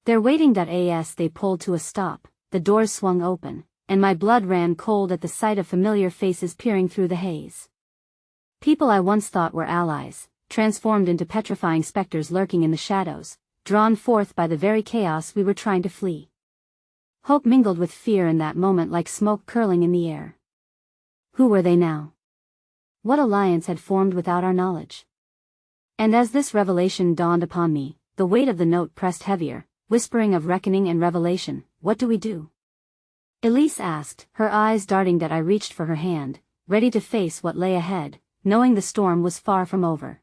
Speaker 1: They're waiting. As they pulled to a stop, the doors swung open, and my blood ran cold at the sight of familiar faces peering through the haze. People I once thought were allies, transformed into petrifying specters lurking in the shadows, drawn forth by the very chaos we were trying to flee. Hope mingled with fear in that moment like smoke curling in the air. Who were they now? What alliance had formed without our knowledge? And as this revelation dawned upon me, the weight of the note pressed heavier, whispering of reckoning and revelation. What do we do? Elise asked, her eyes darting. I reached for her hand, ready to face what lay ahead, knowing the storm was far from over.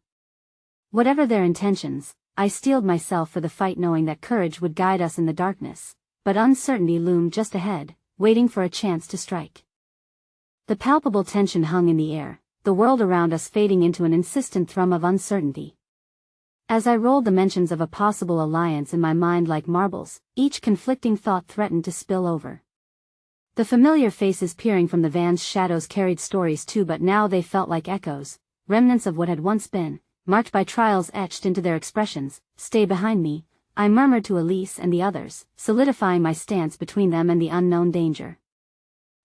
Speaker 1: Whatever their intentions, I steeled myself for the fight, knowing that courage would guide us in the darkness, but uncertainty loomed just ahead, waiting for a chance to strike. The palpable tension hung in the air, the world around us fading into an insistent thrum of uncertainty. As I rolled the mentions of a possible alliance in my mind like marbles, each conflicting thought threatened to spill over. The familiar faces peering from the van's shadows carried stories too, but now they felt like echoes, remnants of what had once been, marked by trials etched into their expressions. Stay behind me, I murmured to Elise and the others, solidifying my stance between them and the unknown danger.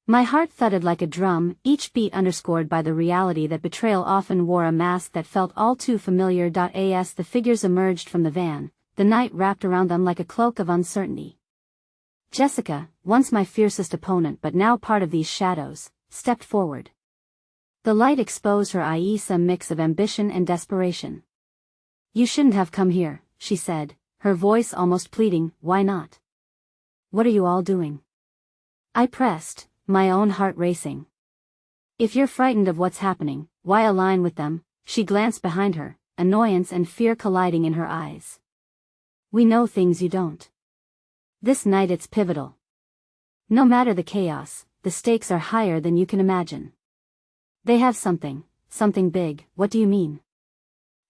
Speaker 1: My heart thudded like a drum, each beat underscored by the reality that betrayal often wore a mask that felt all too familiar. As the figures emerged from the van, the night wrapped around them like a cloak of uncertainty. Jessica, once my fiercest opponent but now part of these shadows, stepped forward. The light exposed her eyes, a mix of ambition and desperation. You shouldn't have come here, she said, her voice almost pleading. Why not? What are you all doing? I pressed, my own heart racing. If you're frightened of what's happening, why align with them? She glanced behind her, annoyance and fear colliding in her eyes. We know things you don't. This night it's pivotal. No matter the chaos, the stakes are higher than you can imagine. They have something big. What do you mean?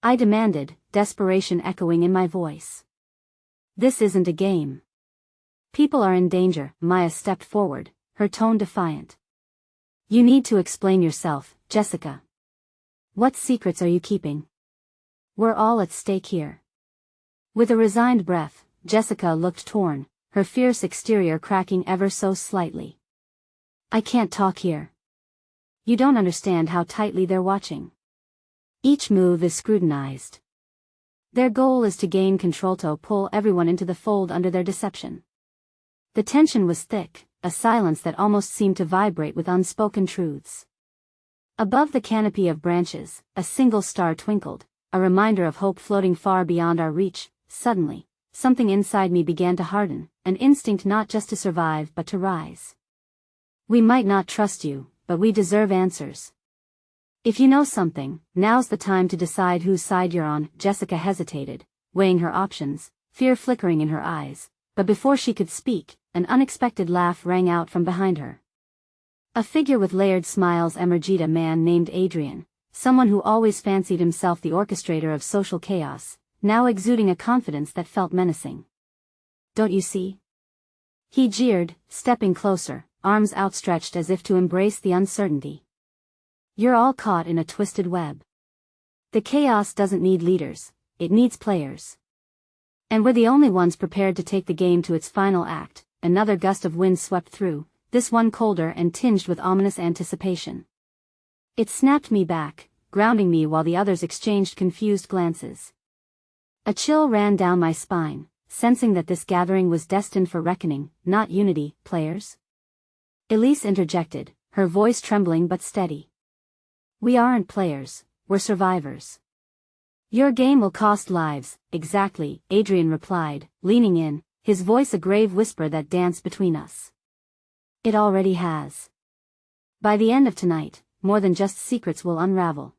Speaker 1: I demanded, desperation echoing in my voice. This isn't a game. People are in danger. Maya stepped forward, her tone defiant. You need to explain yourself, Jessica. What secrets are you keeping? We're all at stake here. With a resigned breath, Jessica looked torn, her fierce exterior cracking ever so slightly. I can't talk here. You don't understand how tightly they're watching. Each move is scrutinized. Their goal is to gain control, to pull everyone into the fold under their deception. The tension was thick, a silence that almost seemed to vibrate with unspoken truths. Above the canopy of branches, a single star twinkled, a reminder of hope floating far beyond our reach. Suddenly, something inside me began to harden, an instinct not just to survive but to rise. We might not trust you, but we deserve answers. If you know something, now's the time to decide whose side you're on. Jessica hesitated, weighing her options, fear flickering in her eyes, but before she could speak, an unexpected laugh rang out from behind her. A figure with layered smiles emerged, a man named Adrian, someone who always fancied himself the orchestrator of social chaos, now exuding a confidence that felt menacing. Don't you see? He jeered, stepping closer, arms outstretched as if to embrace the uncertainty. You're all caught in a twisted web. The chaos doesn't need leaders, it needs players. And we're the only ones prepared to take the game to its final act. Another gust of wind swept through, this one colder and tinged with ominous anticipation. It snapped me back, grounding me while the others exchanged confused glances. A chill ran down my spine, sensing that this gathering was destined for reckoning, not unity. Players? Elise interjected, her voice trembling but steady. We aren't players, we're survivors. Your game will cost lives, exactly, Adrian replied, leaning in, his voice a grave whisper that danced between us. It already has. By the end of tonight, more than just secrets will unravel.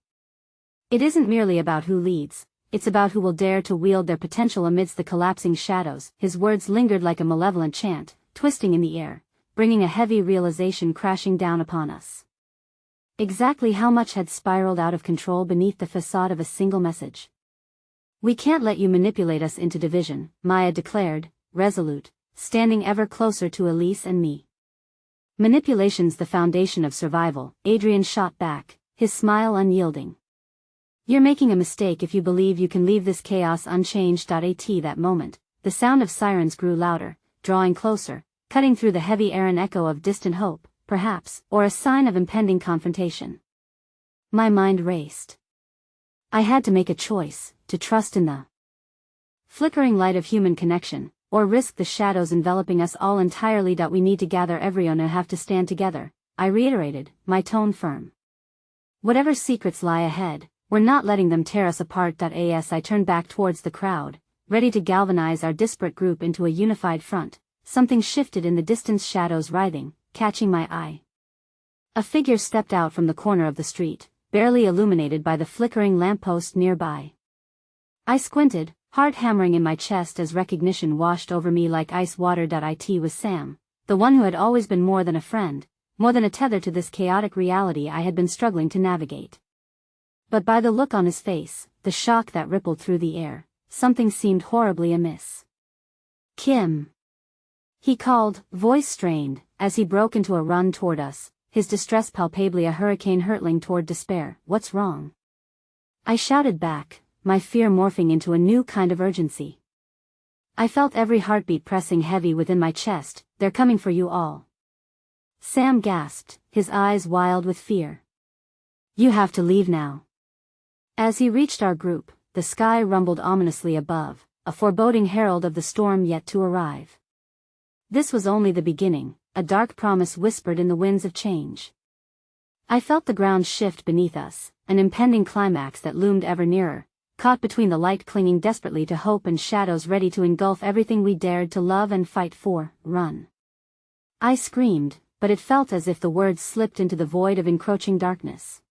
Speaker 1: It isn't merely about who leads, it's about who will dare to wield their potential amidst the collapsing shadows. His words lingered like a malevolent chant, twisting in the air, bringing a heavy realization crashing down upon us. Exactly how much had spiraled out of control beneath the facade of a single message. We can't let you manipulate us into division, Maya declared, resolute, standing ever closer to Elise and me. Manipulation's the foundation of survival, Adrian shot back, his smile unyielding. You're making a mistake if you believe you can leave this chaos unchanged. At that moment, the sound of sirens grew louder, drawing closer, cutting through the heavy air, an echo of distant hope, perhaps, or a sign of impending confrontation. My mind raced. I had to make a choice, to trust in the flickering light of human connection, or risk the shadows enveloping us all entirely. We need to gather everyone and have to stand together, I reiterated, my tone firm. Whatever secrets lie ahead, we're not letting them tear us apart. As I turned back towards the crowd, ready to galvanize our disparate group into a unified front, something shifted in the distance, shadows writhing, catching my eye. A figure stepped out from the corner of the street, barely illuminated by the flickering lamppost nearby. I squinted, heart hammering in my chest as recognition washed over me like ice water. It was Sam, the one who had always been more than a friend, more than a tether to this chaotic reality I had been struggling to navigate. But by the look on his face, the shock that rippled through the air, something seemed horribly amiss. Kim, he called, voice strained, as he broke into a run toward us, his distress palpably a hurricane hurtling toward despair. What's wrong? I shouted back, my fear morphing into a new kind of urgency. I felt every heartbeat pressing heavy within my chest. They're coming for you all. Sam gasped, his eyes wild with fear. You have to leave now. As he reached our group, the sky rumbled ominously above, a foreboding herald of the storm yet to arrive. This was only the beginning, a dark promise whispered in the winds of change. I felt the ground shift beneath us, an impending climax that loomed ever nearer, caught between the light clinging desperately to hope and shadows ready to engulf everything we dared to love and fight for. Run. I screamed, but it felt as if the words slipped into the void of encroaching darkness.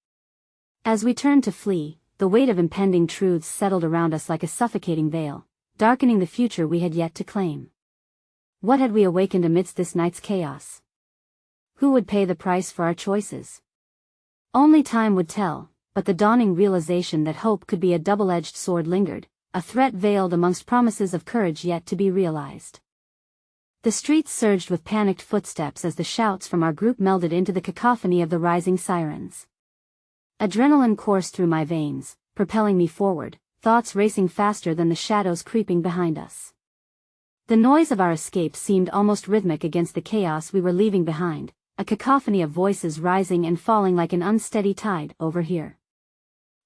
Speaker 1: As we turned to flee, the weight of impending truths settled around us like a suffocating veil, darkening the future we had yet to claim. What had we awakened amidst this night's chaos? Who would pay the price for our choices? Only time would tell, but the dawning realization that hope could be a double-edged sword lingered, a threat veiled amongst promises of courage yet to be realized. The streets surged with panicked footsteps as the shouts from our group melded into the cacophony of the rising sirens. Adrenaline coursed through my veins, propelling me forward, thoughts racing faster than the shadows creeping behind us. The noise of our escape seemed almost rhythmic against the chaos we were leaving behind, a cacophony of voices rising and falling like an unsteady tide. Over here,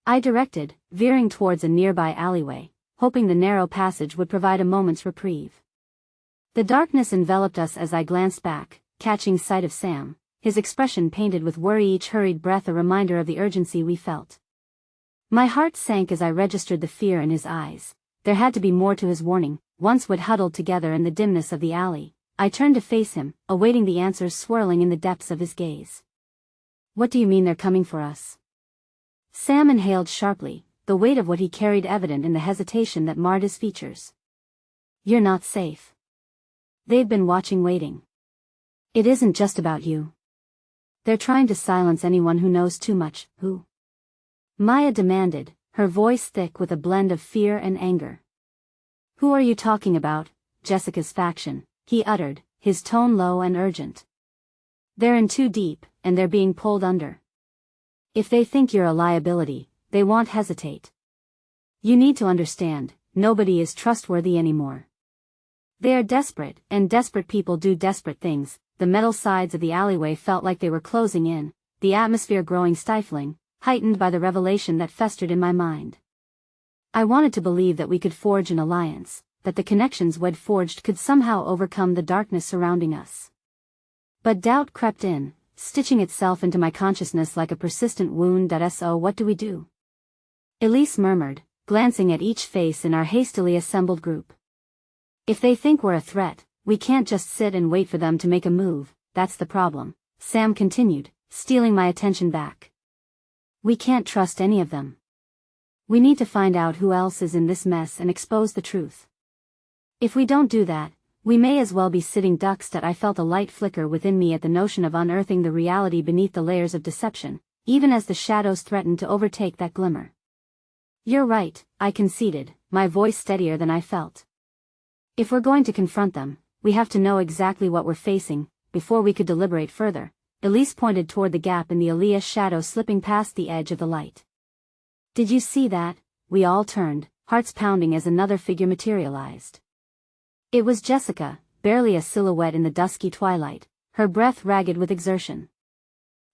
Speaker 1: I directed, veering towards a nearby alleyway, hoping the narrow passage would provide a moment's reprieve. The darkness enveloped us as I glanced back, catching sight of Sam, his expression painted with worry, each hurried breath a reminder of the urgency we felt. My heart sank as I registered the fear in his eyes. There had to be more to his warning. Once we'd huddled together in the dimness of the alley, I turned to face him, awaiting the answers swirling in the depths of his gaze. What do you mean they're coming for us? Sam inhaled sharply, the weight of what he carried evident in the hesitation that marred his features. You're not safe. They've been watching, waiting. It isn't just about you. They're trying to silence anyone who knows too much. Who? Maya demanded, her voice thick with a blend of fear and anger. Who are you talking about? Jessica's faction, he uttered, his tone low and urgent. They're in too deep, and they're being pulled under. If they think you're a liability, they won't hesitate. You need to understand, nobody is trustworthy anymore. They are desperate, and desperate people do desperate things. The metal sides of the alleyway felt like they were closing in, the atmosphere growing stifling, heightened by the revelation that festered in my mind. I wanted to believe that we could forge an alliance, that the connections we'd forged could somehow overcome the darkness surrounding us. But doubt crept in, stitching itself into my consciousness like a persistent wound. So what do we do? Elise murmured, glancing at each face in our hastily assembled group. If they think we're a threat, we can't just sit and wait for them to make a move. That's the problem, Sam continued, stealing my attention back. We can't trust any of them. We need to find out who else is in this mess and expose the truth. If we don't do that, we may as well be sitting ducks. I felt a light flicker within me at the notion of unearthing the reality beneath the layers of deception, even as the shadows threatened to overtake that glimmer. You're right, I conceded, my voice steadier than I felt. If we're going to confront them, we have to know exactly what we're facing. Before we could deliberate further, Elise pointed toward the gap in the Aaliyah shadow slipping past the edge of the light. Did you see that? We all turned, hearts pounding as another figure materialized. It was Jessica, barely a silhouette in the dusky twilight, her breath ragged with exertion.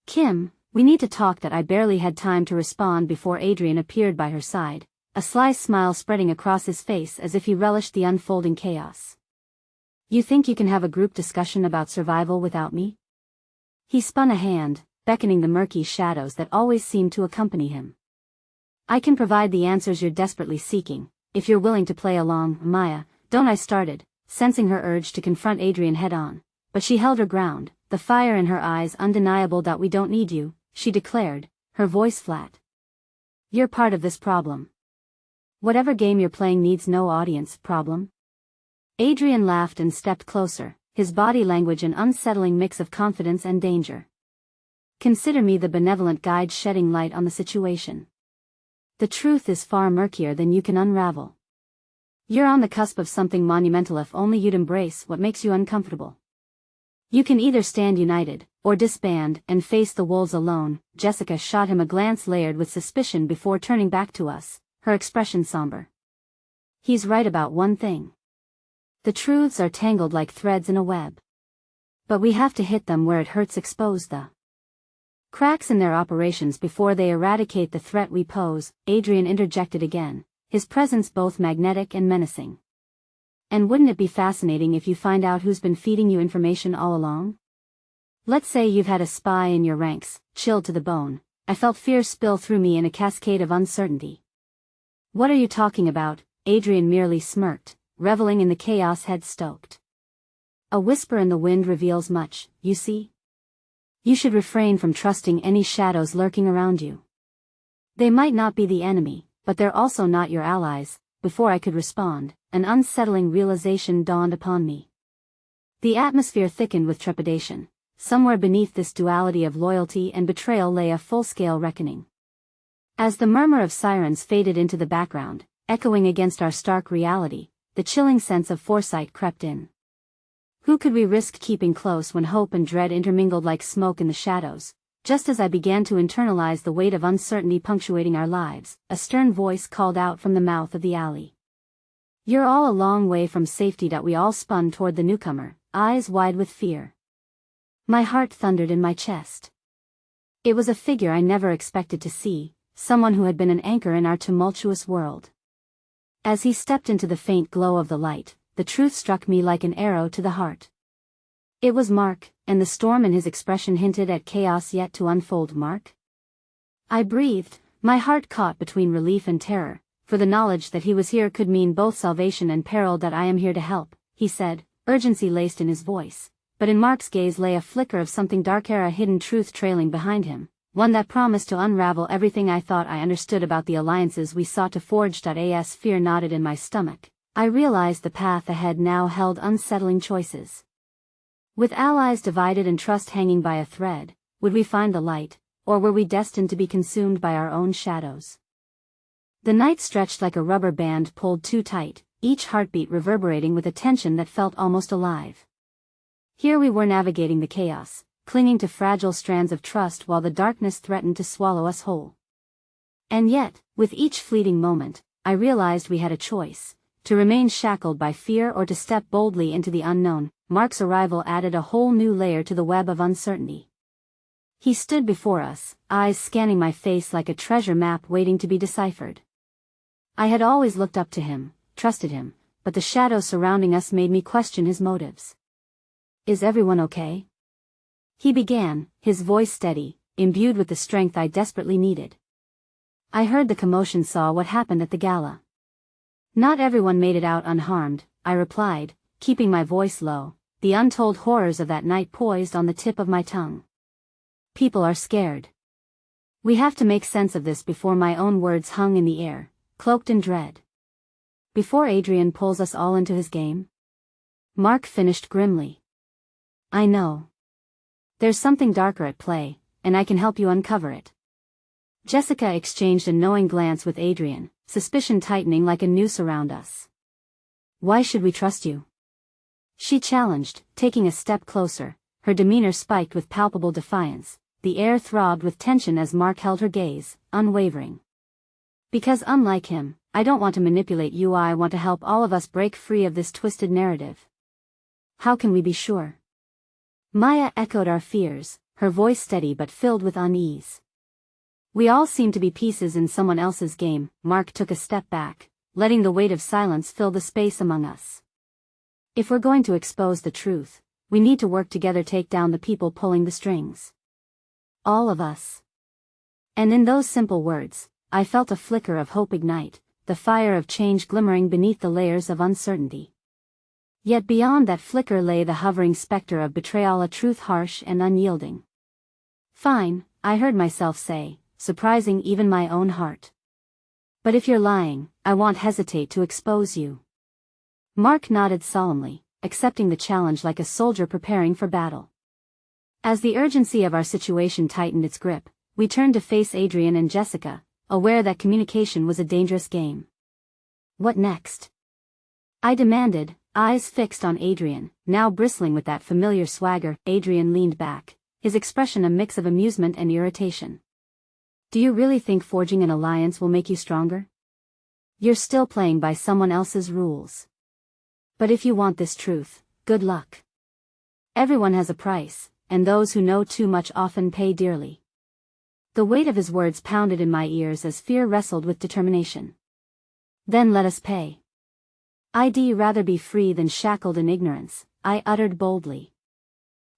Speaker 1: Kim, we need to talk. I barely had time to respond before Adrian appeared by her side, a sly smile spreading across his face as if he relished the unfolding chaos. You think you can have a group discussion about survival without me? He spun a hand, beckoning the murky shadows that always seemed to accompany him. I can provide the answers you're desperately seeking, if you're willing to play along. Maya, don't I started, sensing her urge to confront Adrian head-on, but she held her ground, the fire in her eyes undeniable. We don't need you, she declared, her voice flat. You're part of this problem. Whatever game you're playing needs no audience. Problem? Adrian laughed and stepped closer, his body language an unsettling mix of confidence and danger. Consider me the benevolent guide shedding light on the situation. The truth is far murkier than you can unravel. You're on the cusp of something monumental if only you'd embrace what makes you uncomfortable. You can either stand united, or disband and face the wolves alone. Jessica shot him a glance layered with suspicion before turning back to us, her expression somber. He's right about one thing. The truths are tangled like threads in a web. But we have to hit them where it hurts, expose the cracks in their operations before they eradicate the threat we pose. Adrian interjected again, his presence both magnetic and menacing. And wouldn't it be fascinating if you find out who's been feeding you information all along? Let's say you've had a spy in your ranks. Chilled to the bone, I felt fear spill through me in a cascade of uncertainty. What are you talking about? Adrian merely smirked, reveling in the chaos head stoked. A whisper in the wind reveals much, you see? You should refrain from trusting any shadows lurking around you. They might not be the enemy, but they're also not your allies. Before I could respond, an unsettling realization dawned upon me. The atmosphere thickened with trepidation. Somewhere beneath this duality of loyalty and betrayal lay a full-scale reckoning. As the murmur of sirens faded into the background, echoing against our stark reality, the chilling sense of foresight crept in. Who could we risk keeping close when hope and dread intermingled like smoke in the shadows? Just as I began to internalize the weight of uncertainty punctuating our lives, a stern voice called out from the mouth of the alley. You're all a long way from safety. We all spun toward the newcomer, eyes wide with fear. My heart thundered in my chest. It was a figure I never expected to see, someone who had been an anchor in our tumultuous world. As he stepped into the faint glow of the light, the truth struck me like an arrow to the heart. It was Mark, and the storm in his expression hinted at chaos yet to unfold. Mark? I breathed, my heart caught between relief and terror, for the knowledge that he was here could mean both salvation and peril. I am here to help, he said, urgency laced in his voice, but in Mark's gaze lay a flicker of something darker, a hidden truth trailing behind him, one that promised to unravel everything I thought I understood about the alliances we sought to forge. As fear knotted in my stomach, I realized the path ahead now held unsettling choices. With allies divided and trust hanging by a thread, would we find the light, or were we destined to be consumed by our own shadows? The night stretched like a rubber band pulled too tight, each heartbeat reverberating with a tension that felt almost alive. Here we were navigating the chaos, clinging to fragile strands of trust while the darkness threatened to swallow us whole. And yet, with each fleeting moment, I realized we had a choice, to remain shackled by fear or to step boldly into the unknown. Mark's arrival added a whole new layer to the web of uncertainty. He stood before us, eyes scanning my face like a treasure map waiting to be deciphered. I had always looked up to him, trusted him, but the shadows surrounding us made me question his motives. Is everyone okay? He began, his voice steady, imbued with the strength I desperately needed. I heard the commotion, saw what happened at the gala. Not everyone made it out unharmed, I replied, keeping my voice low, the untold horrors of that night poised on the tip of my tongue. People are scared. We have to make sense of this before my own words hung in the air, cloaked in dread. Before Adrian pulls us all into his game? Mark finished grimly. I know. There's something darker at play, and I can help you uncover it. Jessica exchanged a knowing glance with Adrian, suspicion tightening like a noose around us. Why should we trust you? She challenged, taking a step closer, her demeanor spiked with palpable defiance. The air throbbed with tension as Mark held her gaze, unwavering. Because unlike him, I don't want to manipulate you, I want to help all of us break free of this twisted narrative. How can we be sure? Maya echoed our fears, her voice steady but filled with unease. We all seem to be pieces in someone else's game. Mark took a step back, letting the weight of silence fill the space among us. If we're going to expose the truth, we need to work together, take down the people pulling the strings. All of us. And in those simple words, I felt a flicker of hope ignite, the fire of change glimmering beneath the layers of uncertainty. Yet beyond that flicker lay the hovering specter of betrayal, a truth harsh and unyielding. Fine, I heard myself say, surprising even my own heart. But if you're lying, I won't hesitate to expose you. Mark nodded solemnly, accepting the challenge like a soldier preparing for battle. As the urgency of our situation tightened its grip, we turned to face Adrian and Jessica, aware that communication was a dangerous game. What next? I demanded, eyes fixed on Adrian, now bristling with that familiar swagger. Adrian leaned back, his expression a mix of amusement and irritation. Do you really think forging an alliance will make you stronger? You're still playing by someone else's rules. But if you want this truth, good luck. Everyone has a price, and those who know too much often pay dearly. The weight of his words pounded in my ears as fear wrestled with determination. Then let us pay. I'd rather be free than shackled in ignorance, I uttered boldly.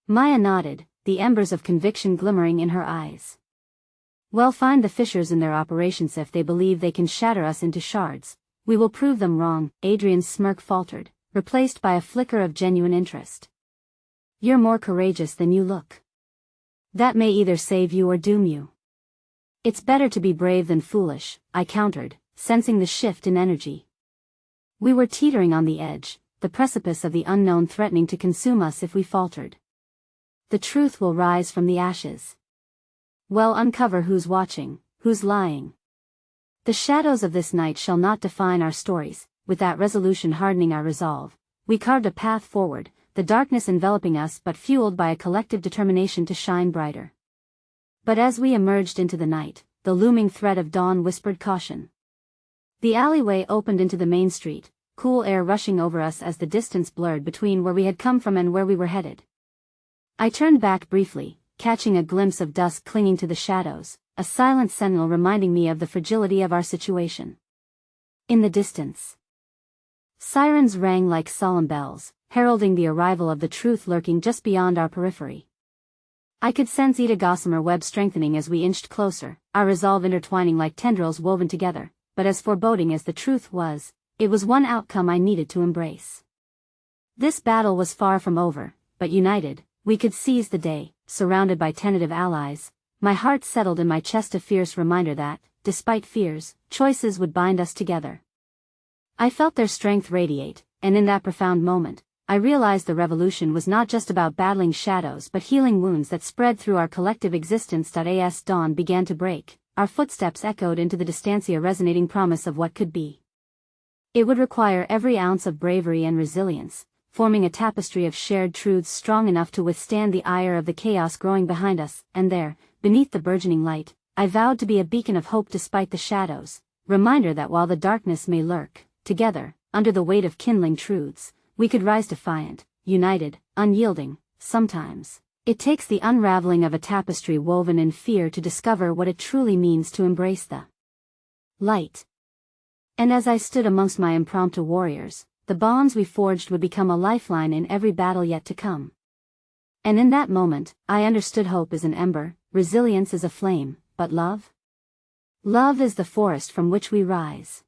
Speaker 1: Maya nodded, the embers of conviction glimmering in her eyes. Well, find the fissures in their operations. If they believe they can shatter us into shards, we will prove them wrong. Adrian's smirk faltered, replaced by a flicker of genuine interest. You're more courageous than you look. That may either save you or doom you. It's better to be brave than foolish, I countered, sensing the shift in energy. We were teetering on the edge, the precipice of the unknown threatening to consume us if we faltered. The truth will rise from the ashes. We'll uncover who's watching, who's lying. The shadows of this night shall not define our stories. With that resolution hardening our resolve, we carved a path forward, the darkness enveloping us but fueled by a collective determination to shine brighter. But as we emerged into the night, the looming threat of dawn whispered caution. The alleyway opened into the main street, cool air rushing over us as the distance blurred between where we had come from and where we were headed. I turned back briefly, catching a glimpse of dusk clinging to the shadows, a silent sentinel reminding me of the fragility of our situation. In the distance, sirens rang like solemn bells, heralding the arrival of the truth lurking just beyond our periphery. I could sense Ida gossamer web strengthening as we inched closer, our resolve intertwining like tendrils woven together, but as foreboding as the truth was, it was one outcome I needed to embrace. This battle was far from over, but united, we could seize the day. Surrounded by tentative allies, my heart settled in my chest, a fierce reminder that, despite fears, choices would bind us together. I felt their strength radiate, and in that profound moment, I realized the revolution was not just about battling shadows but healing wounds that spread through our collective existence. As dawn began to break, our footsteps echoed into the distancia, resonating promise of what could be. It would require every ounce of bravery and resilience, forming a tapestry of shared truths strong enough to withstand the ire of the chaos growing behind us. And there, beneath the burgeoning light, I vowed to be a beacon of hope despite the shadows, reminder that while the darkness may lurk, together, under the weight of kindling truths, we could rise defiant, united, unyielding. Sometimes, it takes the unraveling of a tapestry woven in fear to discover what it truly means to embrace the light. And as I stood amongst my impromptu warriors, the bonds we forged would become a lifeline in every battle yet to come. And in that moment, I understood hope is an ember, resilience is a flame, but love? Love is the forest from which we rise.